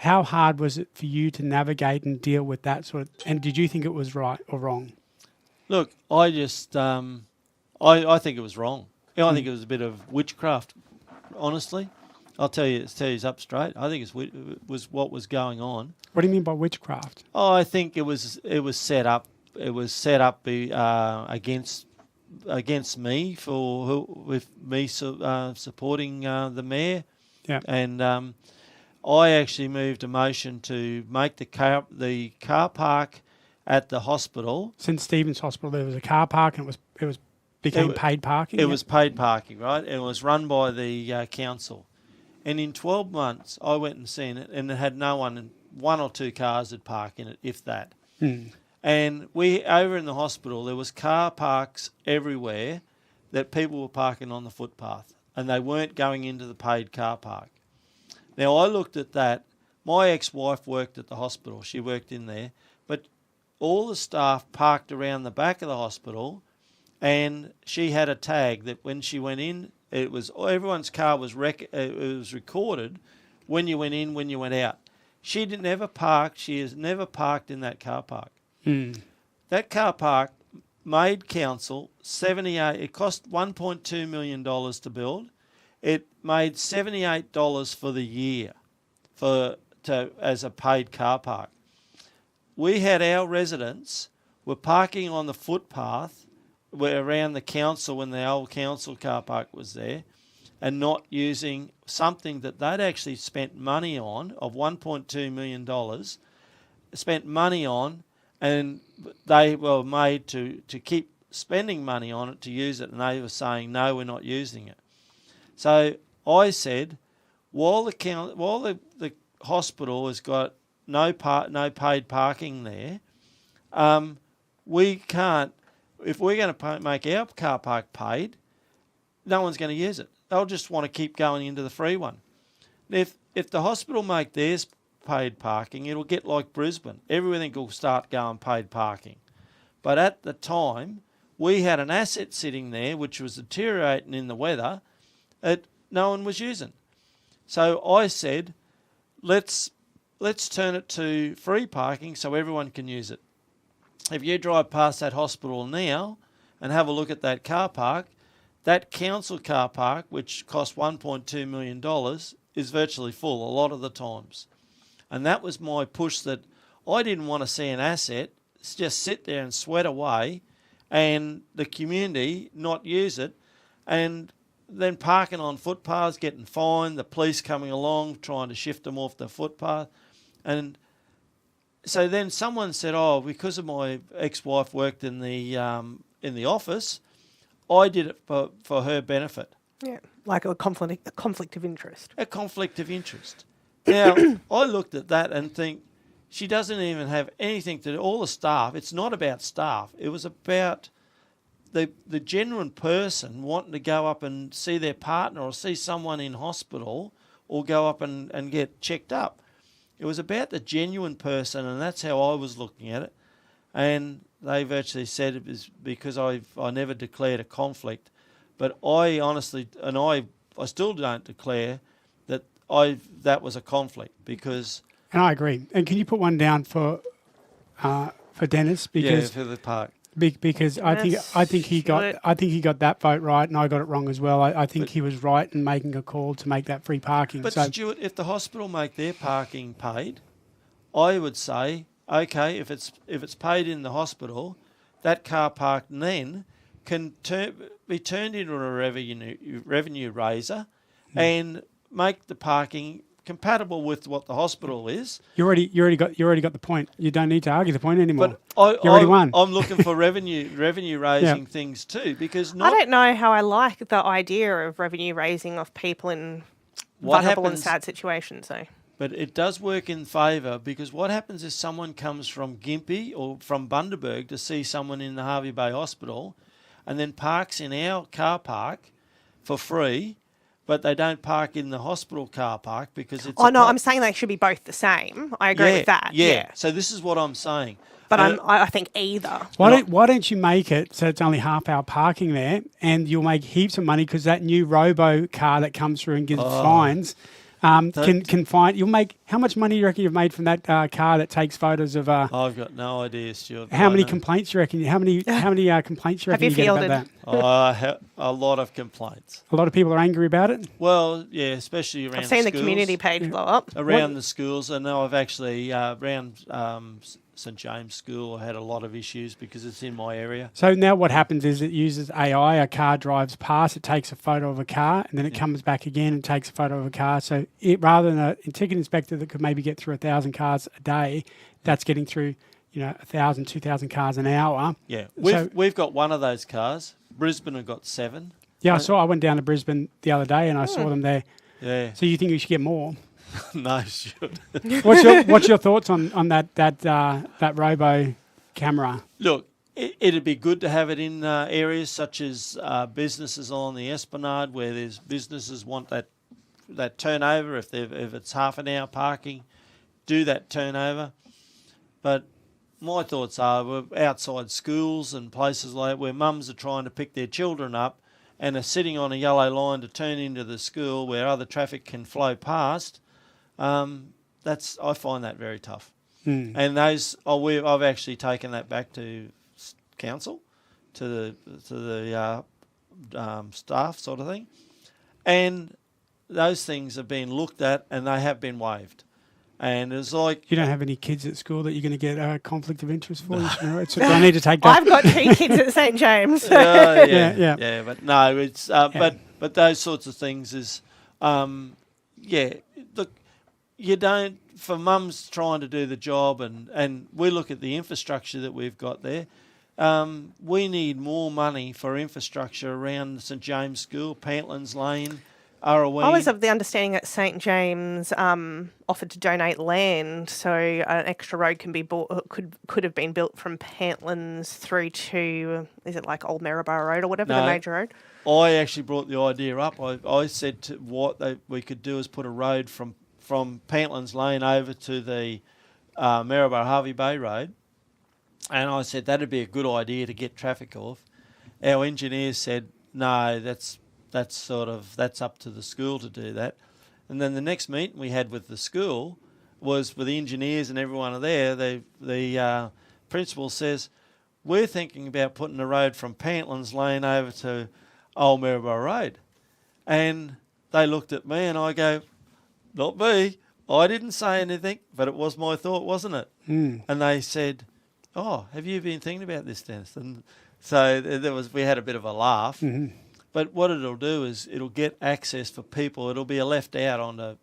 Speaker 1: how hard was it for you to navigate and deal with that sort of? And did you think it was right or wrong?
Speaker 2: Look, I just I think it was wrong. I think it was a bit of witchcraft. Honestly, I'll tell you up straight. I think it was what was going on.
Speaker 1: What do you mean by witchcraft?
Speaker 2: Oh, I think it was set up. It was set up against me with me supporting the mayor.
Speaker 1: Yeah.
Speaker 2: And I actually moved a motion to make the car park at the hospital.
Speaker 1: St Stephen's Hospital, there was a car park and it was became paid parking?
Speaker 2: It was paid parking, right? It was run by the council. And in 12 months, I went and seen it, and it had no one, 1 or 2 cars had parked in it, if that. And over in the hospital, there was car parks everywhere that people were parking on the footpath, and they weren't going into the paid car park. Now, I looked at that. My ex-wife worked at the hospital. She worked in there. But all the staff parked around the back of the hospital, and she had a tag that when she went in, it was everyone's car was it was recorded when you went in, when you went out. She never parked. She has never parked in that car park. That car park made council 78. It cost $1.2 million to build. It made $78 for the year as a paid car park. We had our residents were parking on the footpath around the council when the old council car park was there, and not using something that they'd actually spent money on of $1.2 million, spent money on, and they were made to keep spending money on it to use it, and they were saying, no, we're not using it. So I said, while the hospital has got no paid parking there, we can't. If we're going to make our car park paid, no one's going to use it. They'll just want to keep going into the free one. If the hospital make theirs paid parking, it'll get like Brisbane. Everything will start going paid parking. But at the time, we had an asset sitting there which was deteriorating in the weather that no one was using. So I said, let's turn it to free parking so everyone can use it. If you drive past that hospital now and have a look at that car park, that council car park, which cost $1.2 million, is virtually full a lot of the times. And that was my push, that I didn't want to see an asset just sit there and sweat away and the community not use it, and then parking on footpaths, getting fined, the police coming along, trying to shift them off the footpath. And so then someone said, oh, because of my ex-wife worked in the office, I did it for her benefit.
Speaker 3: Yeah, like a conflict of interest.
Speaker 2: A conflict of interest. Now, I looked at that and think, she doesn't even have anything to do, all the staff, it's not about staff, it was about the genuine person wanting to go up and see their partner or see someone in hospital or go up and get checked up. It was about the genuine person, and that's how I was looking at it. And they virtually said it was because I never declared a conflict. But I honestly, and I still don't declare that was a conflict, because...
Speaker 1: And I agree. And can you put one down for Dennis? Because,
Speaker 2: yeah, for the park.
Speaker 1: Because
Speaker 3: Yes,
Speaker 1: I think he got that vote right, and I got it wrong as well. I think he was right in making a call to make that free parking.
Speaker 2: But Stuart, if the hospital make their parking paid, I would say, okay, if it's paid in the hospital, that car park then can be turned into a revenue raiser, and make the parking compatible with what the hospital is.
Speaker 1: You already got the point. You don't need to argue the point anymore.
Speaker 2: But
Speaker 1: you already won.
Speaker 2: I'm looking for revenue raising things too, because
Speaker 3: I don't know how I like the idea of revenue raising of people in vulnerable and sad situations, though.
Speaker 2: But it does work in favour, because what happens if someone comes from Gympie or from Bundaberg to see someone in the Hervey Bay Hospital, and then parks in our car park for free, but they don't park in the hospital car park because it's...
Speaker 3: Oh, no, I'm saying they should be both the same. I agree with that.
Speaker 2: Yeah. So this is what I'm saying.
Speaker 3: But I think either.
Speaker 1: Why don't you make it so it's only half-hour parking there, and you'll make heaps of money, because that new robo car that comes through and gives fines can find... You'll make... How much money do you reckon you've made from that car that takes photos of...
Speaker 2: I've got no idea, Stuart.
Speaker 1: How many complaints do you reckon? How many complaints do you reckon you get about that?
Speaker 2: A lot of complaints.
Speaker 1: A lot of people are angry about it?
Speaker 2: Well, yeah, especially around
Speaker 3: I've seen the
Speaker 2: schools,
Speaker 3: community page blow up.
Speaker 2: around the schools. I know I've actually, around St James School, I had a lot of issues because it's in my area.
Speaker 1: So now what happens is it uses AI. A car drives past, it takes a photo of a car, and then it comes back again and takes a photo of a car. So rather than a ticket inspector that could maybe get through 1,000 cars a day, that's getting through 1,000, 2,000 cars an hour.
Speaker 2: Yeah, we've got one of those cars, Brisbane have got 7.
Speaker 1: Yeah, I went down to Brisbane the other day and I saw them there.
Speaker 2: Yeah.
Speaker 1: So you think you should get more?
Speaker 2: No, should.
Speaker 1: What's your thoughts on that robo camera?
Speaker 2: Look, it'd be good to have it in areas such as businesses along the Esplanade, where there's businesses want that turnover. If it's half an hour parking, do that turnover. But my thoughts are, we're outside schools and places like that where mums are trying to pick their children up and are sitting on a yellow line to turn into the school where other traffic can flow past. I find that very tough. And I've actually taken that back to council, to the staff sort of thing, and those things have been looked at and they have been waived. And it's like,
Speaker 1: you don't have any kids at school that you're going to get a conflict of interest for. Do I need to take that?
Speaker 3: I've got 2 kids at St James.
Speaker 2: yeah. But no, it's but those sorts of things is, look, you don't, for mums trying to do the job, and we look at the infrastructure that we've got there. We need more money for infrastructure around St James School, Pantlands Lane, Arraween.
Speaker 3: I was of the understanding that St James offered to donate land, so an extra road can be could have been built from Pantlands through to, is it like Old Maryborough Road or whatever, the major road? I
Speaker 2: actually brought the idea up. I said what we could do is put a road from Pantlands Lane over to the Maryborough Hervey Bay Road, and I said that'd be a good idea to get traffic off. Our engineers said no, that's up to the school to do that. And then the next meeting we had with the school was with the engineers and everyone there. The principal says, we're thinking about putting a road from Pantlands Lane over to Old Maryborough Road. And they looked at me and I go, not me. I didn't say anything, but it was my thought, wasn't it? And they said, oh, have you been thinking about this, Dennis? And so we had a bit of a laugh. Mm-hmm. But what it'll do is it'll get access for people. It'll be a left out on the...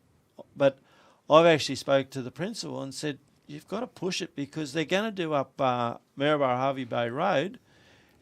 Speaker 2: But I've actually spoke to the principal and said, you've got to push it because they're going to do up Maryborough Hervey Bay Road.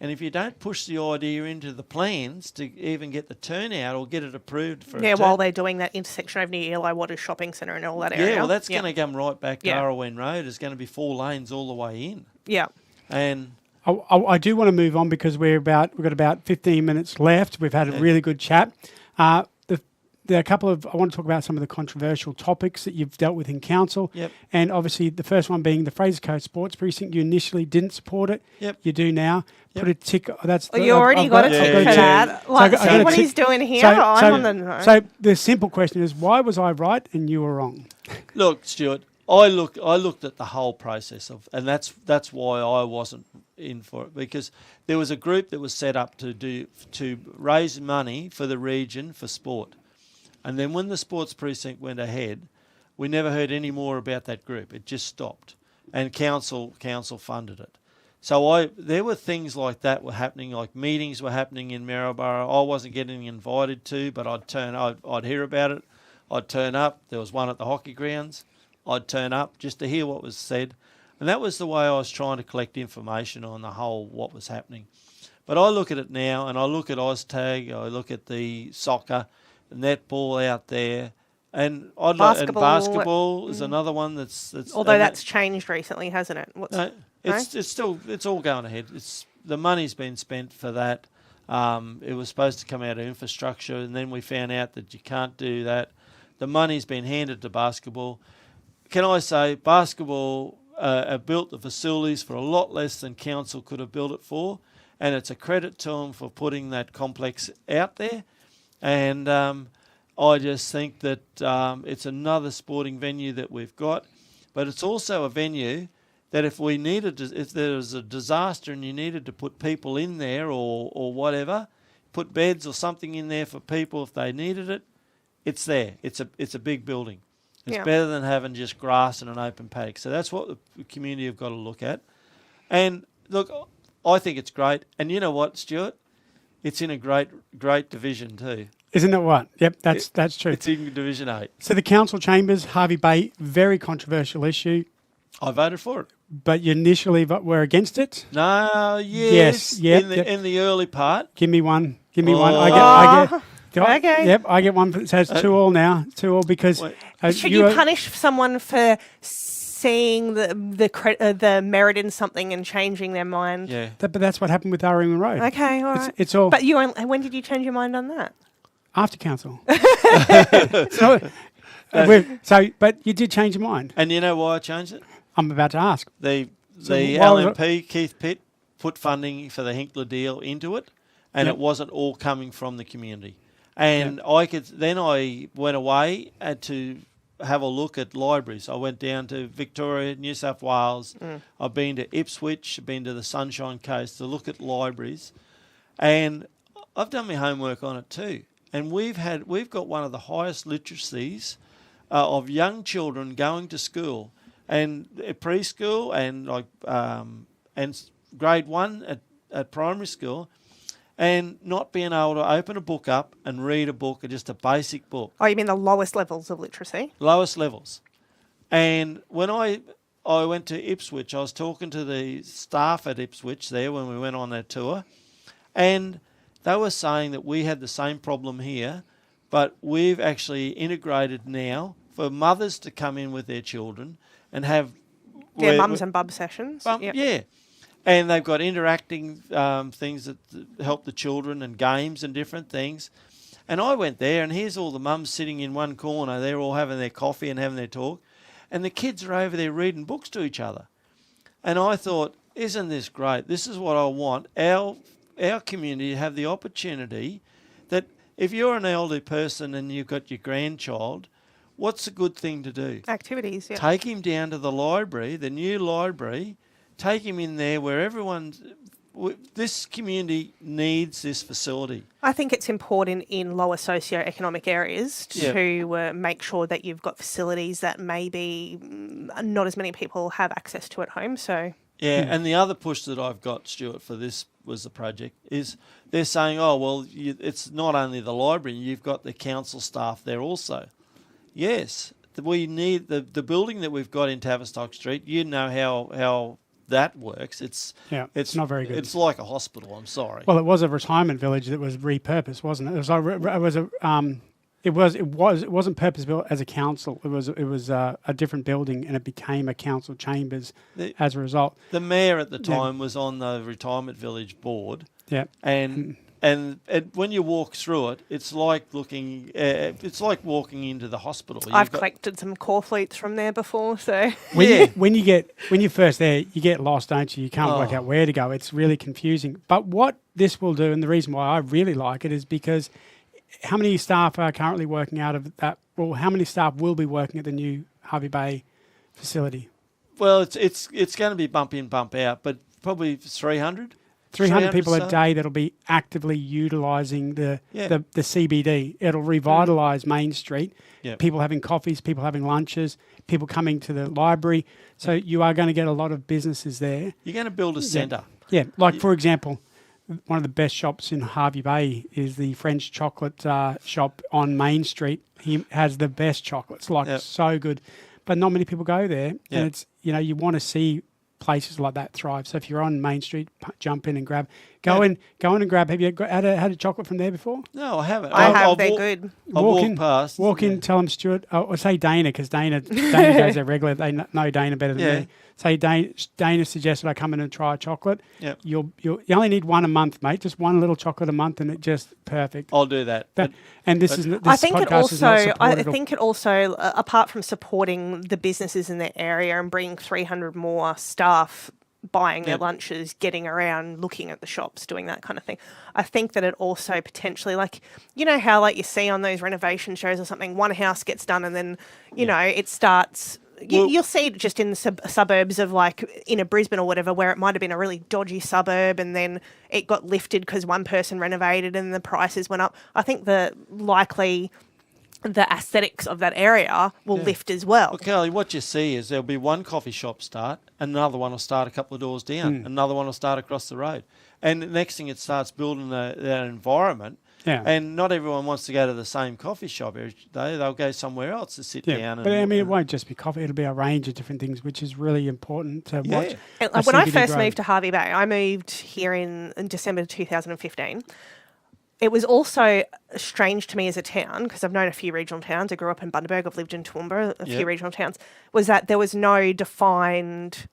Speaker 2: And if you don't push the idea into the plans to even get the turnout or get it approved for
Speaker 3: while they're doing that intersection over near Eli Waters Shopping Centre and all that area.
Speaker 2: Yeah, well, that's going to come right back to Arraween Road. It's going to be 4 lanes all the way in.
Speaker 3: Yeah.
Speaker 2: And...
Speaker 1: I do want to move on because we've got about 15 minutes left. We've had a really good chat. There are a couple of, I want to talk about some of the controversial topics that you've dealt with in council.
Speaker 2: Yep.
Speaker 1: And obviously the first one being the Fraser Coast Sports Precinct. You initially didn't support it.
Speaker 2: Yep.
Speaker 1: You do now.
Speaker 2: Yep.
Speaker 1: Put a tick.
Speaker 3: You already got a tick for that. See what he's doing here?
Speaker 1: So the simple question is, why was I right and you were wrong?
Speaker 2: Look, Stuart, I looked at the whole process and that's why I wasn't in for it, because there was a group that was set up to raise money for the region for sport. And then when the sports precinct went ahead, we never heard any more about that group. It just stopped. And council funded it. So there were things like that were happening, like meetings were happening in Maryborough. I wasn't getting invited to, but I'd hear about it. I'd turn up. There was one at the hockey grounds. I'd turn up just to hear what was said. And that was the way I was trying to collect information on the whole what was happening. But I look at it now, and I look at OzTag, I look at the soccer, netball out there, and basketball is another one that's
Speaker 3: although that's changed recently, hasn't it?
Speaker 2: It's all going ahead. The money's been spent for that. It was supposed to come out of infrastructure, and then we found out that you can't do that. The money's been handed to basketball. Can I say basketball have built the facilities for a lot less than council could have built it for, and it's a credit to them for putting that complex out there. And I just think that it's another sporting venue that we've got, but it's also a venue that if there was a disaster and you needed to put people in there or whatever, put beds or something in there for people if they needed it, it's there. It's a big building. It's better than having just grass and an open paddock. So that's what the community have got to look at. And look, I think it's great. And you know what, Stuart? It's in a great division too.
Speaker 1: Isn't it what? Yep, that's true.
Speaker 2: It's in Division 8.
Speaker 1: So the council chambers, Hervey Bay, very controversial issue.
Speaker 2: I voted for it.
Speaker 1: But you initially were against it?
Speaker 2: No, yes.
Speaker 1: Yeah.
Speaker 2: In the early part.
Speaker 1: Give me one. Give me
Speaker 2: Oh.
Speaker 1: one.
Speaker 3: Okay.
Speaker 1: Yep, I get one. So it's 2-2 now. 2-2 because
Speaker 3: should you punish someone for seeing the merit in something and changing their mind?
Speaker 2: Yeah.
Speaker 1: But that's what happened with Darwin Road.
Speaker 3: Okay, all right.
Speaker 1: It's all.
Speaker 3: But when did you change your mind on that?
Speaker 1: After council. But you did change your mind.
Speaker 2: And you know why I changed it?
Speaker 1: I'm about to ask.
Speaker 2: The
Speaker 1: why
Speaker 2: LNP, Keith Pitt, put funding for the Hinkler deal into it, and it wasn't all coming from the community. And I went away to have a look at libraries. I went down to Victoria, New South Wales. I've been to Ipswich, been to the Sunshine Coast to look at libraries, and I've done my homework on it too. And we've got one of the highest literacies of young children going to school, and preschool and grade 1 at primary school, and not being able to open a book up and read a book, or just a basic book.
Speaker 3: Oh, you mean the lowest levels of literacy?
Speaker 2: Lowest levels. And when I went to Ipswich, I was talking to the staff at Ipswich there when we went on that tour, and they were saying that we had the same problem here, but we've actually integrated now for mothers to come in with their children and have
Speaker 3: mums and bub sessions.
Speaker 2: Yeah. And they've got interacting things that help the children, and games and different things. And I went there, and here's all the mums sitting in one corner. They're all having their coffee and having their talk. And the kids are over there reading books to each other. And I thought, isn't this great? This is what I want. Our community to have the opportunity that if you're an elderly person and you've got your grandchild, what's a good thing to do?
Speaker 3: Activities, yeah.
Speaker 2: Take him down to the library, the new library. Take him in there where this community needs this facility.
Speaker 3: I think it's important in lower socioeconomic areas to make sure that you've got facilities that maybe not as many people have access to at home. So
Speaker 2: and the other push that I've got, Stuart, for this was the project is they're saying, oh, well, it's not only the library, you've got the council staff there also. Yes, we need the building that we've got in Tavistock Street. You know how that works. It's
Speaker 1: not very good.
Speaker 2: It's like a hospital. I'm sorry.
Speaker 1: Well, it was a retirement village that was repurposed, wasn't it? It wasn't purpose built as a council. It was a different building, and it became a council chambers as a result.
Speaker 2: The mayor at the time was on the retirement village board.
Speaker 1: Yeah,
Speaker 2: and when you walk through it, it's like walking into the hospital.
Speaker 3: I've collected some cornflakes from there before, so
Speaker 1: when you're first there, you get lost, don't you? You can't work out where to go. It's really confusing. But what this will do, and the reason why I really like it, is because how many staff are currently working out of that? Well, how many staff will be working at the new Hervey Bay facility?
Speaker 2: Well, it's going to be bump in, bump out, but probably 300.
Speaker 1: 300 people a day that'll be actively utilising the CBD. It'll revitalise Main Street. Yep. People having coffees, people having lunches, people coming to the library. So you are going to get a lot of businesses there.
Speaker 2: You're going to build a centre.
Speaker 1: Yeah, for example, one of the best shops in Hervey Bay is the French chocolate shop on Main Street. He has the best chocolates, so good. But not many people go there. Yep. And it's, you want to see places like that thrive. So if you're on Main Street, jump in and grab. Go in and grab. Have you had a chocolate from there before?
Speaker 2: No, I haven't.
Speaker 3: They're good.
Speaker 2: Walk past.
Speaker 1: Walk in, tell them Stuart, or say Dana, because Dana goes there regularly. They know Dana better than me. Say Dana suggested I come in and try a chocolate.
Speaker 2: Yep.
Speaker 1: You only need one a month, mate. Just one little chocolate a month, and it just perfect.
Speaker 2: I'll do that.
Speaker 1: I think
Speaker 3: it also, apart from supporting the businesses in the area and bringing 300 more staff buying their lunches, getting around, looking at the shops, doing that kind of thing. I think that it also potentially, how you see on those renovation shows or something, one house gets done and then, it starts. You'll see it just in the suburbs of inner Brisbane or whatever, where it might have been a really dodgy suburb and then it got lifted because one person renovated and the prices went up. I think the aesthetics of that area will lift as well.
Speaker 2: Well, Kelly, what you see is there'll be one coffee shop start, and another one will start a couple of doors down, another one will start across the road. And the next thing, it starts building that environment.
Speaker 1: Yeah.
Speaker 2: And not everyone wants to go to the same coffee shop every day. They'll go somewhere else to sit down.
Speaker 1: But I mean, it won't just be coffee. It'll be a range of different things, which is really important to watch.
Speaker 3: And
Speaker 1: a
Speaker 3: when I
Speaker 1: CBD
Speaker 3: first
Speaker 1: grow.
Speaker 3: moved to Hervey Bay, I moved here in December 2015. It was also strange to me as a town, because I've known a few regional towns. I grew up in Bundaberg. I've lived in Toowoomba, a few regional towns, was that there was no defined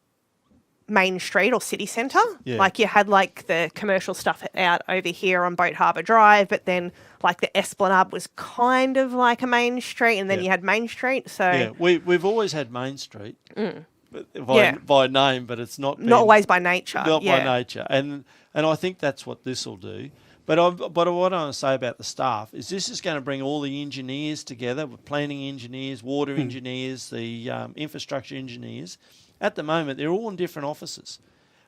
Speaker 3: main street or city centre.
Speaker 2: Yeah.
Speaker 3: Like you had like the commercial stuff out over here on Boat Harbour Drive, but then like the Esplanade was kind of like a main street, and then you had Main Street. So
Speaker 2: we've always had Main Street by name, but it's not
Speaker 3: always by nature.
Speaker 2: Not by nature, and I think that's what this will do. But what I want to say about the staff is this is going to bring all the engineers together, planning engineers, water engineers, the infrastructure engineers. At the moment, they're all in different offices.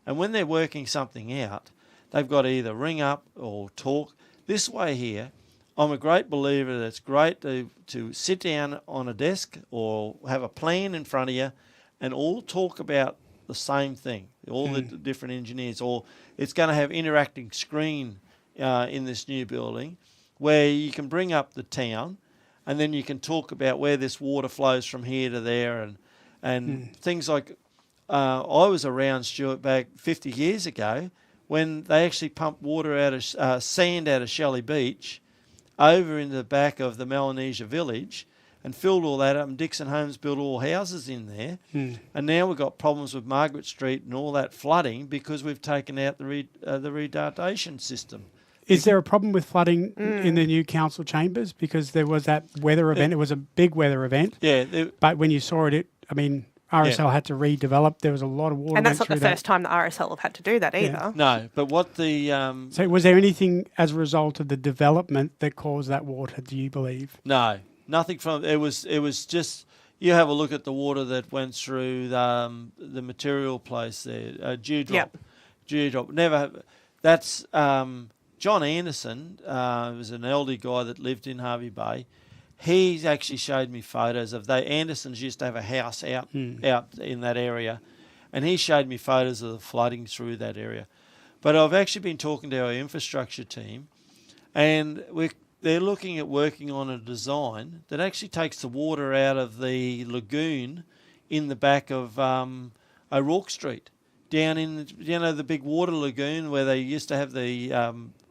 Speaker 2: And when they're working something out, they've got to either ring up or talk. This way here, I'm a great believer that it's great to sit down on a desk or have a plan in front of you and all talk about the same thing, all the different engineers. Or it's going to have interacting screen in this new building where you can bring up the town and then you can talk about where this water flows from here to there and things like I was around, Stuart, back 50 years ago when they actually pumped water out of sand out of Shelley Beach over in the back of the Melanesia village and filled all that up, and Dixon Homes built all houses in there. And now we've got problems with Margaret Street and all that flooding because we've taken out the redartation system.
Speaker 1: Is there a problem with flooding in the new council chambers? Because there was that weather event. It was a big weather event.
Speaker 2: Yeah.
Speaker 1: But when you saw it, RSL had to redevelop. There was a lot of water.
Speaker 3: And that's not the first time the RSL have had to do that either.
Speaker 2: No, but what the...
Speaker 1: So was there anything as a result of the development that caused that water, do you believe?
Speaker 2: No, nothing from... It was just... You have a look at the water that went through the material place there, Dewdrop. Dewdrop. Never... That's... John Anderson was an elderly guy that lived in Hervey Bay. He's actually showed me photos of Andersons used to have a house out in that area, and he showed me photos of the flooding through that area. But I've actually been talking to our infrastructure team, and they're looking at working on a design that actually takes the water out of the lagoon in the back of O'Rourke Street, down in the big water lagoon where they used to have the.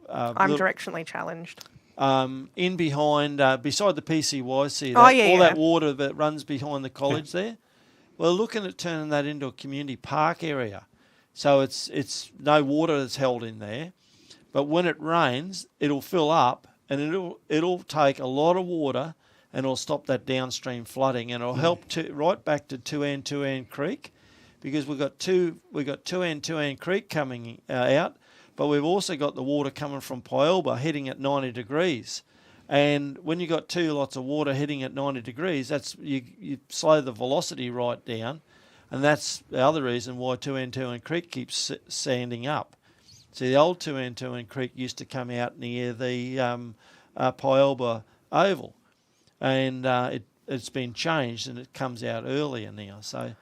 Speaker 3: I'm directionally challenged.
Speaker 2: In behind, beside the PCYC, that water that runs behind the college there. We're looking at turning that into a community park area. So it's no water that's held in there, but when it rains, it'll fill up and it'll take a lot of water and it'll stop that downstream flooding, and it'll help right back to Tuan Creek, because we've got Tuan Creek coming out. But we've also got the water coming from Pyelba hitting at 90 degrees. And when you've got lots of water hitting at 90 degrees, that's you slow the velocity right down. And that's the other reason why Tuan Creek keeps sanding up. See, the old Tuan Creek used to come out near the Pyelba Oval. And it's been changed and it comes out earlier now. So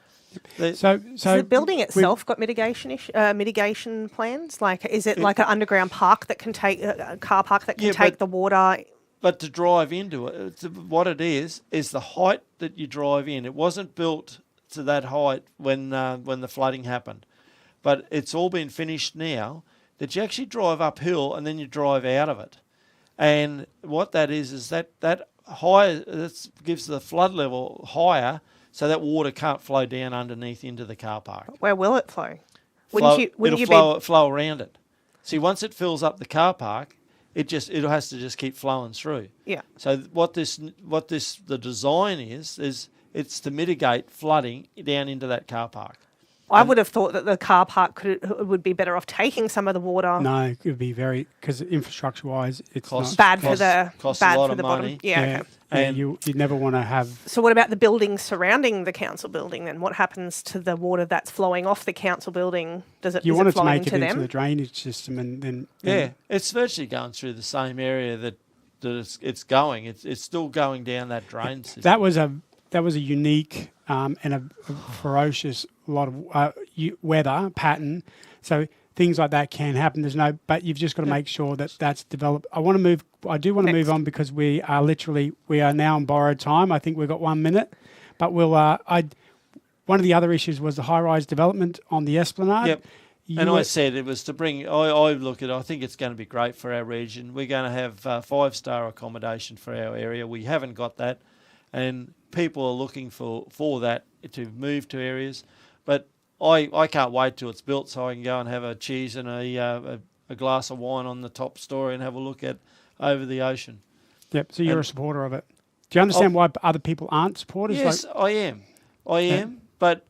Speaker 3: the building itself got mitigation plans? Like, is it like an underground park that can take a car park that can take the water?
Speaker 2: But to drive into it, what it is the height that you drive in. It wasn't built to that height when the flooding happened, but it's all been finished now. That you actually drive uphill and then you drive out of it, and what that is that higher that gives the flood level higher. So that water can't flow down underneath into the car park.
Speaker 3: Where will it flow?
Speaker 2: It'll flow around it. See, once it fills up the car park, it has to just keep flowing through.
Speaker 3: Yeah.
Speaker 2: So the design is it's to mitigate flooding down into that car park.
Speaker 3: I would have thought that the car park would be better off taking some of the water.
Speaker 1: No, it would be because infrastructure-wise, it's
Speaker 2: costs
Speaker 1: not.
Speaker 2: Costs a lot of money.
Speaker 3: Bottom. Yeah. Okay.
Speaker 1: And you never want to have...
Speaker 3: So what about the buildings surrounding the council building then? What happens to the water that's flowing off the council building?
Speaker 1: You want it to make it into the drainage system and then...
Speaker 2: Yeah, it's virtually going through the same area that it's going. It's still going down that drain system.
Speaker 1: That was a unique and a ferocious lot of... weather pattern. So things like that can happen. But you've just got to make sure that that's developed. I do want to move on because we are now on borrowed time. I think we've got 1 minute, but one of the other issues was the high-rise development on the Esplanade.
Speaker 2: Yep. I said it was to bring. I think it's going to be great for our region. We're going to have 5-star accommodation for our area. We haven't got that, and people are looking for that to move to areas. But I can't wait till it's built so I can go and have a cheese and a glass of wine on the top story and have a look at over the ocean.
Speaker 1: Yep. So you're a supporter of it. Do you understand why other people aren't supporters?
Speaker 2: Yes, I am. But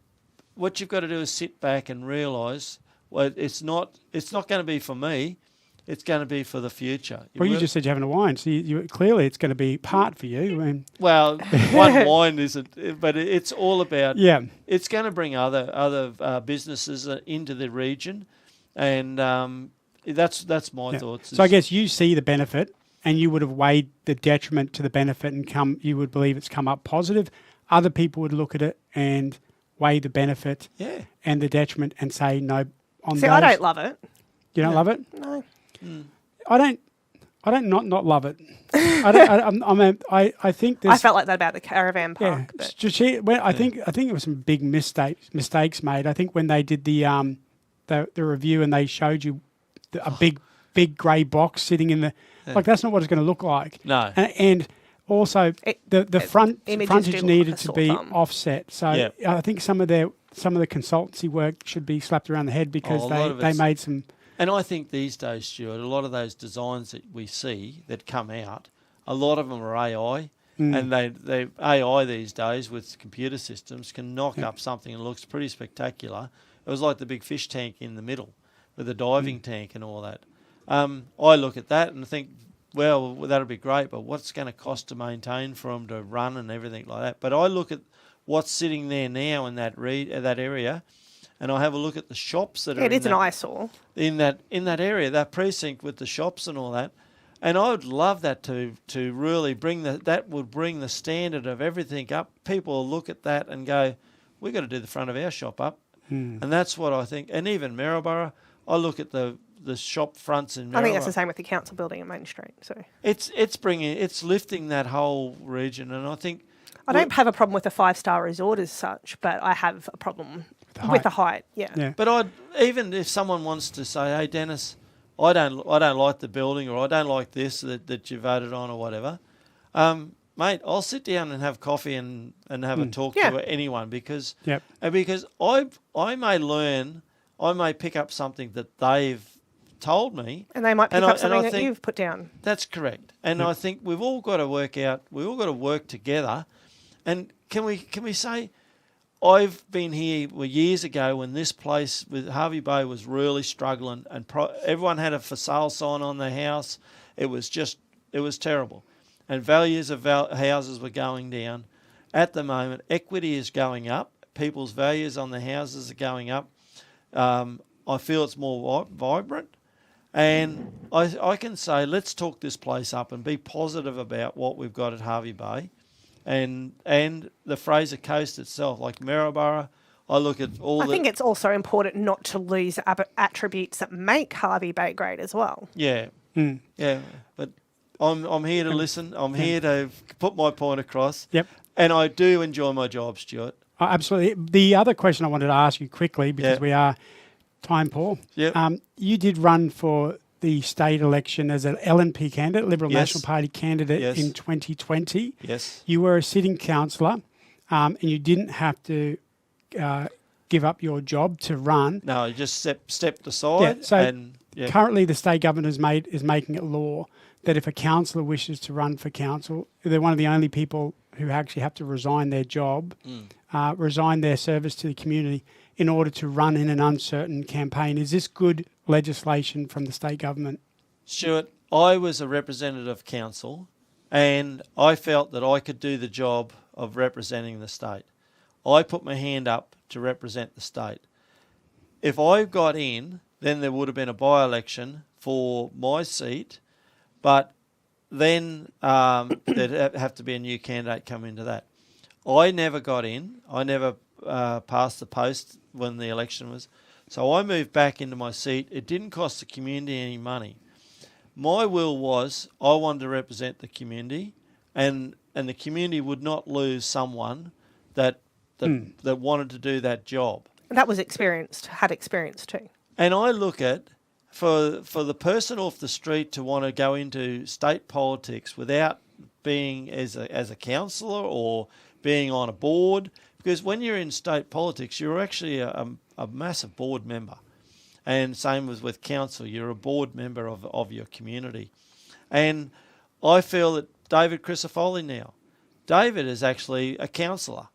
Speaker 2: what you've got to do is sit back and realise. Well, it's not going to be for me. It's going to be for the future.
Speaker 1: You just said you're having a wine, so clearly it's going to be part for you. I mean,
Speaker 2: well, one wine isn't, but it's all about.
Speaker 1: Yeah.
Speaker 2: It's going to bring other businesses into the region, and that's my thoughts.
Speaker 1: So I guess you see the benefit, and you would have weighed the detriment to the benefit, and you would believe it's come up positive. Other people would look at it and weigh the benefit and the detriment and say no.
Speaker 3: I don't love it.
Speaker 1: You don't love it?
Speaker 3: No.
Speaker 1: I don't not love it. I think this.
Speaker 3: I felt like that about the caravan park.
Speaker 1: Yeah, I think it was some big mistakes made. I think when they did the review and they showed you a big grey box sitting in the that's not what it's going to look like.
Speaker 2: No.
Speaker 1: And also the frontage needed to be offset. So I think some of the consultancy work should be slapped around the head because they made some.
Speaker 2: And I think these days, Stuart, a lot of those designs that we see that come out, a lot of them are AI, and they AI these days with computer systems can knock up something that looks pretty spectacular. It was like the big fish tank in the middle with the diving tank and all that. I look at that and think, well, that'll be great, but what's going to cost to maintain for them to run and everything like that? But I look at what's sitting there now in that area, and I have a look at the shops that are.
Speaker 3: It is an eyesore
Speaker 2: in that area, that precinct with the shops and all that. And I would love that to really bring that would bring the standard of everything up. People will look at that and go, we've got to do the front of our shop up, and that's what I think. And even Maryborough, I look at the shop fronts in Maryborough.
Speaker 3: I think that's the same with the council building at Main Street. So
Speaker 2: it's lifting that whole region, and I think.
Speaker 3: I don't have a problem with a 5-star resort as such, but I have a problem with the height. Yeah.
Speaker 2: But even if someone wants to say, "Hey, Dennis, I don't like the building, or I don't like this that you voted on, or whatever," mate, I'll sit down and have coffee and have a talk to anyone because I may learn, I may pick up something that they've told me,
Speaker 3: and they might pick up something that you've put down.
Speaker 2: That's correct, and I think we've all got to work together. And can we say, I've been here years ago when this place with Hervey Bay was really struggling, and everyone had a for sale sign on their house. It was terrible, and values of houses were going down. At the moment, equity is going up. People's values on the houses are going up. I feel it's more vibrant, and I can say let's talk this place up and be positive about what we've got at Hervey Bay. And the Fraser Coast itself, like Maryborough, I look at all. I
Speaker 3: think it's also important not to lose attributes that make Hervey Bay great as well.
Speaker 2: Yeah, yeah. But I'm here to listen. I'm here to put my point across.
Speaker 1: Yep.
Speaker 2: And I do enjoy my job, Stuart.
Speaker 1: Absolutely. The other question I wanted to ask you quickly, because we are time poor.
Speaker 2: Yep.
Speaker 1: You did run for the state election as an LNP candidate, Liberal National Party candidate in 2020.
Speaker 2: Yes.
Speaker 1: You were a sitting councillor and you didn't have to give up your job to run.
Speaker 2: No, you just stepped aside.
Speaker 1: Currently the state government is making it law that if a councillor wishes to run for council, they're one of the only people who actually have to resign their job, resign their service to the community in order to run in an uncertain campaign. Is this good legislation from the state government?
Speaker 2: Stuart, I was a representative council and I felt that I could do the job of representing the state. I put my hand up to represent the state. If I got in, then there would have been a by-election for my seat, but then there'd have to be a new candidate come into that. I never got in. I never past the post when the election was. So I moved back into my seat. It didn't cost the community any money. My will was I wanted to represent the community, and the community would not lose someone that wanted to do that job.
Speaker 3: That was had experience too.
Speaker 2: And I look at, for the person off the street to want to go into state politics without being as a councillor or being on a board, because when you're in state politics, you're actually a massive board member. And same as with council, you're a board member of your community. And I feel that David Crisafulli now, David is actually a councillor.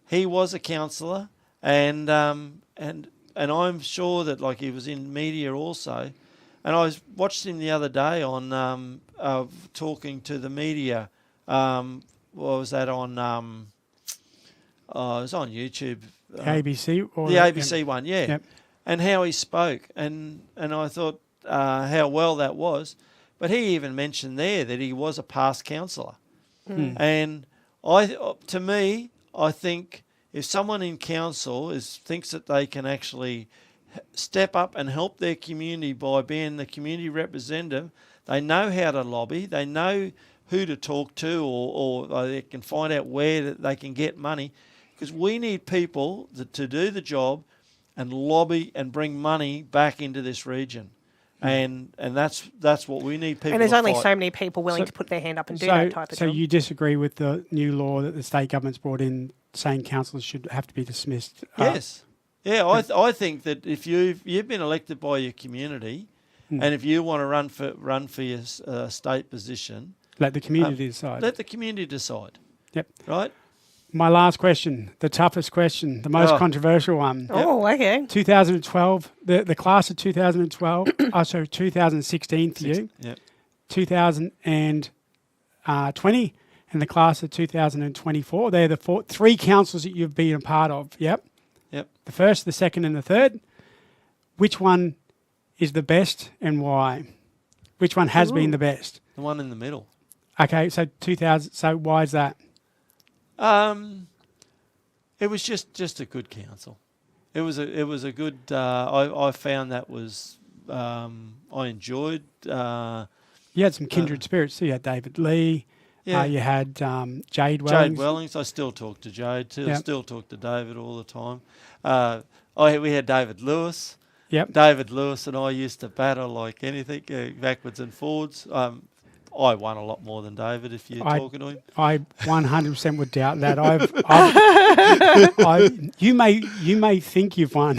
Speaker 2: He was a councillor, and I'm sure that, like, he was in media also. And I watched him the other day on talking to the media. What was that on? It was on YouTube.
Speaker 1: ABC or
Speaker 2: the ABC one, yeah.
Speaker 1: Yep.
Speaker 2: And how he spoke, and I thought how well that was. But he even mentioned there that he was a past councillor. And to me, I think if someone in council thinks that they can actually step up and help their community by being the community representative, they know how to lobby, they know who to talk to, or they can find out where they can get money, because we need people to do the job and lobby and bring money back into this region. And that's what we need people.
Speaker 3: And there's
Speaker 2: to
Speaker 3: only
Speaker 2: fight.
Speaker 3: so many people willing to put their hand up and do that type of
Speaker 1: So
Speaker 3: job.
Speaker 1: you disagree with the new law that the state government's brought in, saying councillors should have to be dismissed?
Speaker 2: Yes. Yeah, I think that if you've been elected by your community, and if you want to run for your state position,
Speaker 1: let the community decide.
Speaker 2: Let the community decide.
Speaker 1: Yep.
Speaker 2: Right.
Speaker 1: My last question, the toughest question, the most controversial one.
Speaker 3: Oh, okay.
Speaker 1: 2012, the class of 2012, 2016 for you,
Speaker 2: Yep.
Speaker 1: 2020, and the class of 2024. They're the three councils that you've been a part of. Yep.
Speaker 2: Yep.
Speaker 1: The first, the second, and the third. Which one is the best and why? Which one has been the best?
Speaker 2: The one in the middle.
Speaker 1: Okay, so 2000. So why is that?
Speaker 2: It was just a good council. It was a good. I found that was. I enjoyed.
Speaker 1: You had some kindred spirits. So you had David Lee.
Speaker 2: Yeah.
Speaker 1: You had Jade Wellings.
Speaker 2: Jade Wellings. I still talk to Jade.
Speaker 1: Yep.
Speaker 2: Still talk to David all the time. We had David Lewis.
Speaker 1: Yep.
Speaker 2: David Lewis and I used to battle like anything, backwards and forwards. I won a lot more than David. If you're talking to him,
Speaker 1: I 100% would doubt that. You may think you've won,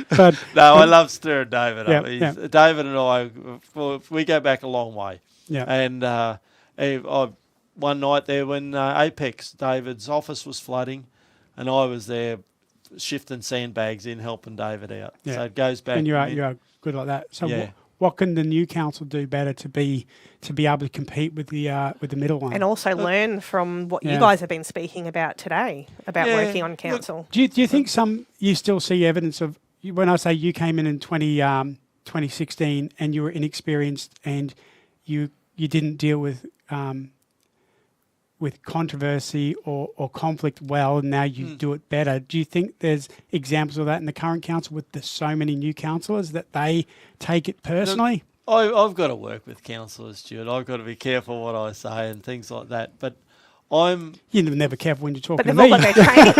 Speaker 1: but
Speaker 2: no, I love stirring David up.
Speaker 1: Yep.
Speaker 2: David and I, we go back a long way.
Speaker 1: Yeah.
Speaker 2: And one night there when Apex, David's office was flooding, and I was there shifting sandbags in, helping David out.
Speaker 1: Yeah.
Speaker 2: So it goes back.
Speaker 1: And you are good like that. So
Speaker 2: Yeah.
Speaker 1: what can the new council do better to be able to compete with the middle one?
Speaker 3: And also learn from what
Speaker 1: Yeah.
Speaker 3: you guys have been speaking about today, about working on council.
Speaker 1: Do you think you still see evidence of, when I say you came in 2016 and you were inexperienced and you didn't deal with controversy or conflict well, and now you do it better. Do you think there's examples of that in the current council with so many new councillors that they take it personally?
Speaker 2: I've got to work with councillors, Stuart. I've got to be careful what I say and things like that. But You're
Speaker 1: never careful when you're talking
Speaker 3: But
Speaker 1: to
Speaker 3: they've all
Speaker 1: me.
Speaker 3: got their training.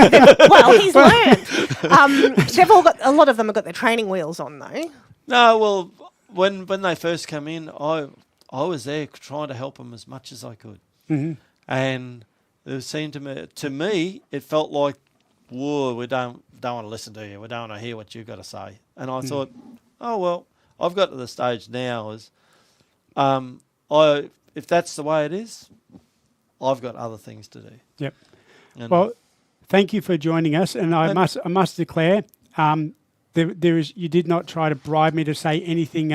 Speaker 3: Well, he's learned. They've all got, a lot of them have got their training wheels on though.
Speaker 2: no, well, when they first come in, I was there trying to help them as much as I could.
Speaker 1: Mm-hmm.
Speaker 2: And it seemed to me, it felt like, whoa, we don't want to listen to you. We don't want to hear what you've got to say. And I thought, oh, well, I've got to the stage now if that's the way it is, I've got other things to do.
Speaker 1: Yep.
Speaker 2: And
Speaker 1: Well, thank you for joining us. And I must declare, you did not try to bribe me to say anything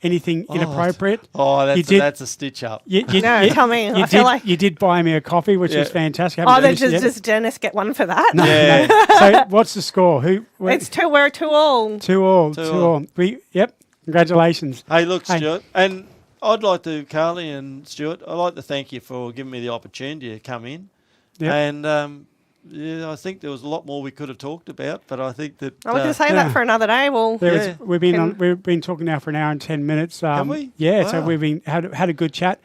Speaker 1: inappropriate.
Speaker 2: That's a stitch up.
Speaker 3: Tell me. I feel like
Speaker 1: you did buy me a coffee, which was fantastic.
Speaker 3: then does Dennis get one for that?
Speaker 1: No,
Speaker 2: Yeah.
Speaker 1: no. So what's the score?
Speaker 3: It's 2-2 all.
Speaker 1: 2-2. Yep. Congratulations.
Speaker 2: Hey, look,
Speaker 1: Hey.
Speaker 2: Stuart, and I'd like to, Carly and Stuart, I'd like to thank you for giving me the opportunity to come in.
Speaker 1: Yep.
Speaker 2: And I think there was a lot more we could have talked about, but I think that
Speaker 3: I was going to say
Speaker 1: Yeah.
Speaker 3: that for another day. Well,
Speaker 2: Yeah.
Speaker 1: We've been talking now for an hour and 10 minutes.
Speaker 2: Have we?
Speaker 1: Yeah, so
Speaker 2: Wow.
Speaker 1: we've had a good chat.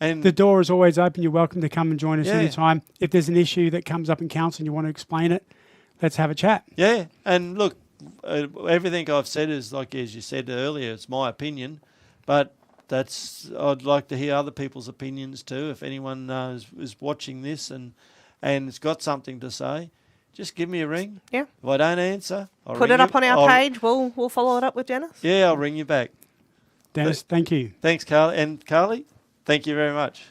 Speaker 2: and
Speaker 1: The door is always open. You're welcome to come and join us
Speaker 2: Yeah.
Speaker 1: anytime. If there's an issue that comes up in council and you want to explain it, let's have a chat.
Speaker 2: yeah, and look, everything I've said is like as you said earlier, it's my opinion, but I'd like to hear other people's opinions too. If anyone is watching this and has got something to say, just give me a ring.
Speaker 3: Yeah.
Speaker 2: If I don't answer, I'll
Speaker 3: put
Speaker 2: ring
Speaker 3: it up
Speaker 2: you.
Speaker 3: on our
Speaker 2: I'll-
Speaker 3: page. We'll follow it up with Dennis.
Speaker 2: Yeah, I'll ring you back.
Speaker 1: Dennis, thank you.
Speaker 2: Thanks, Carly. And Carly, thank you very much.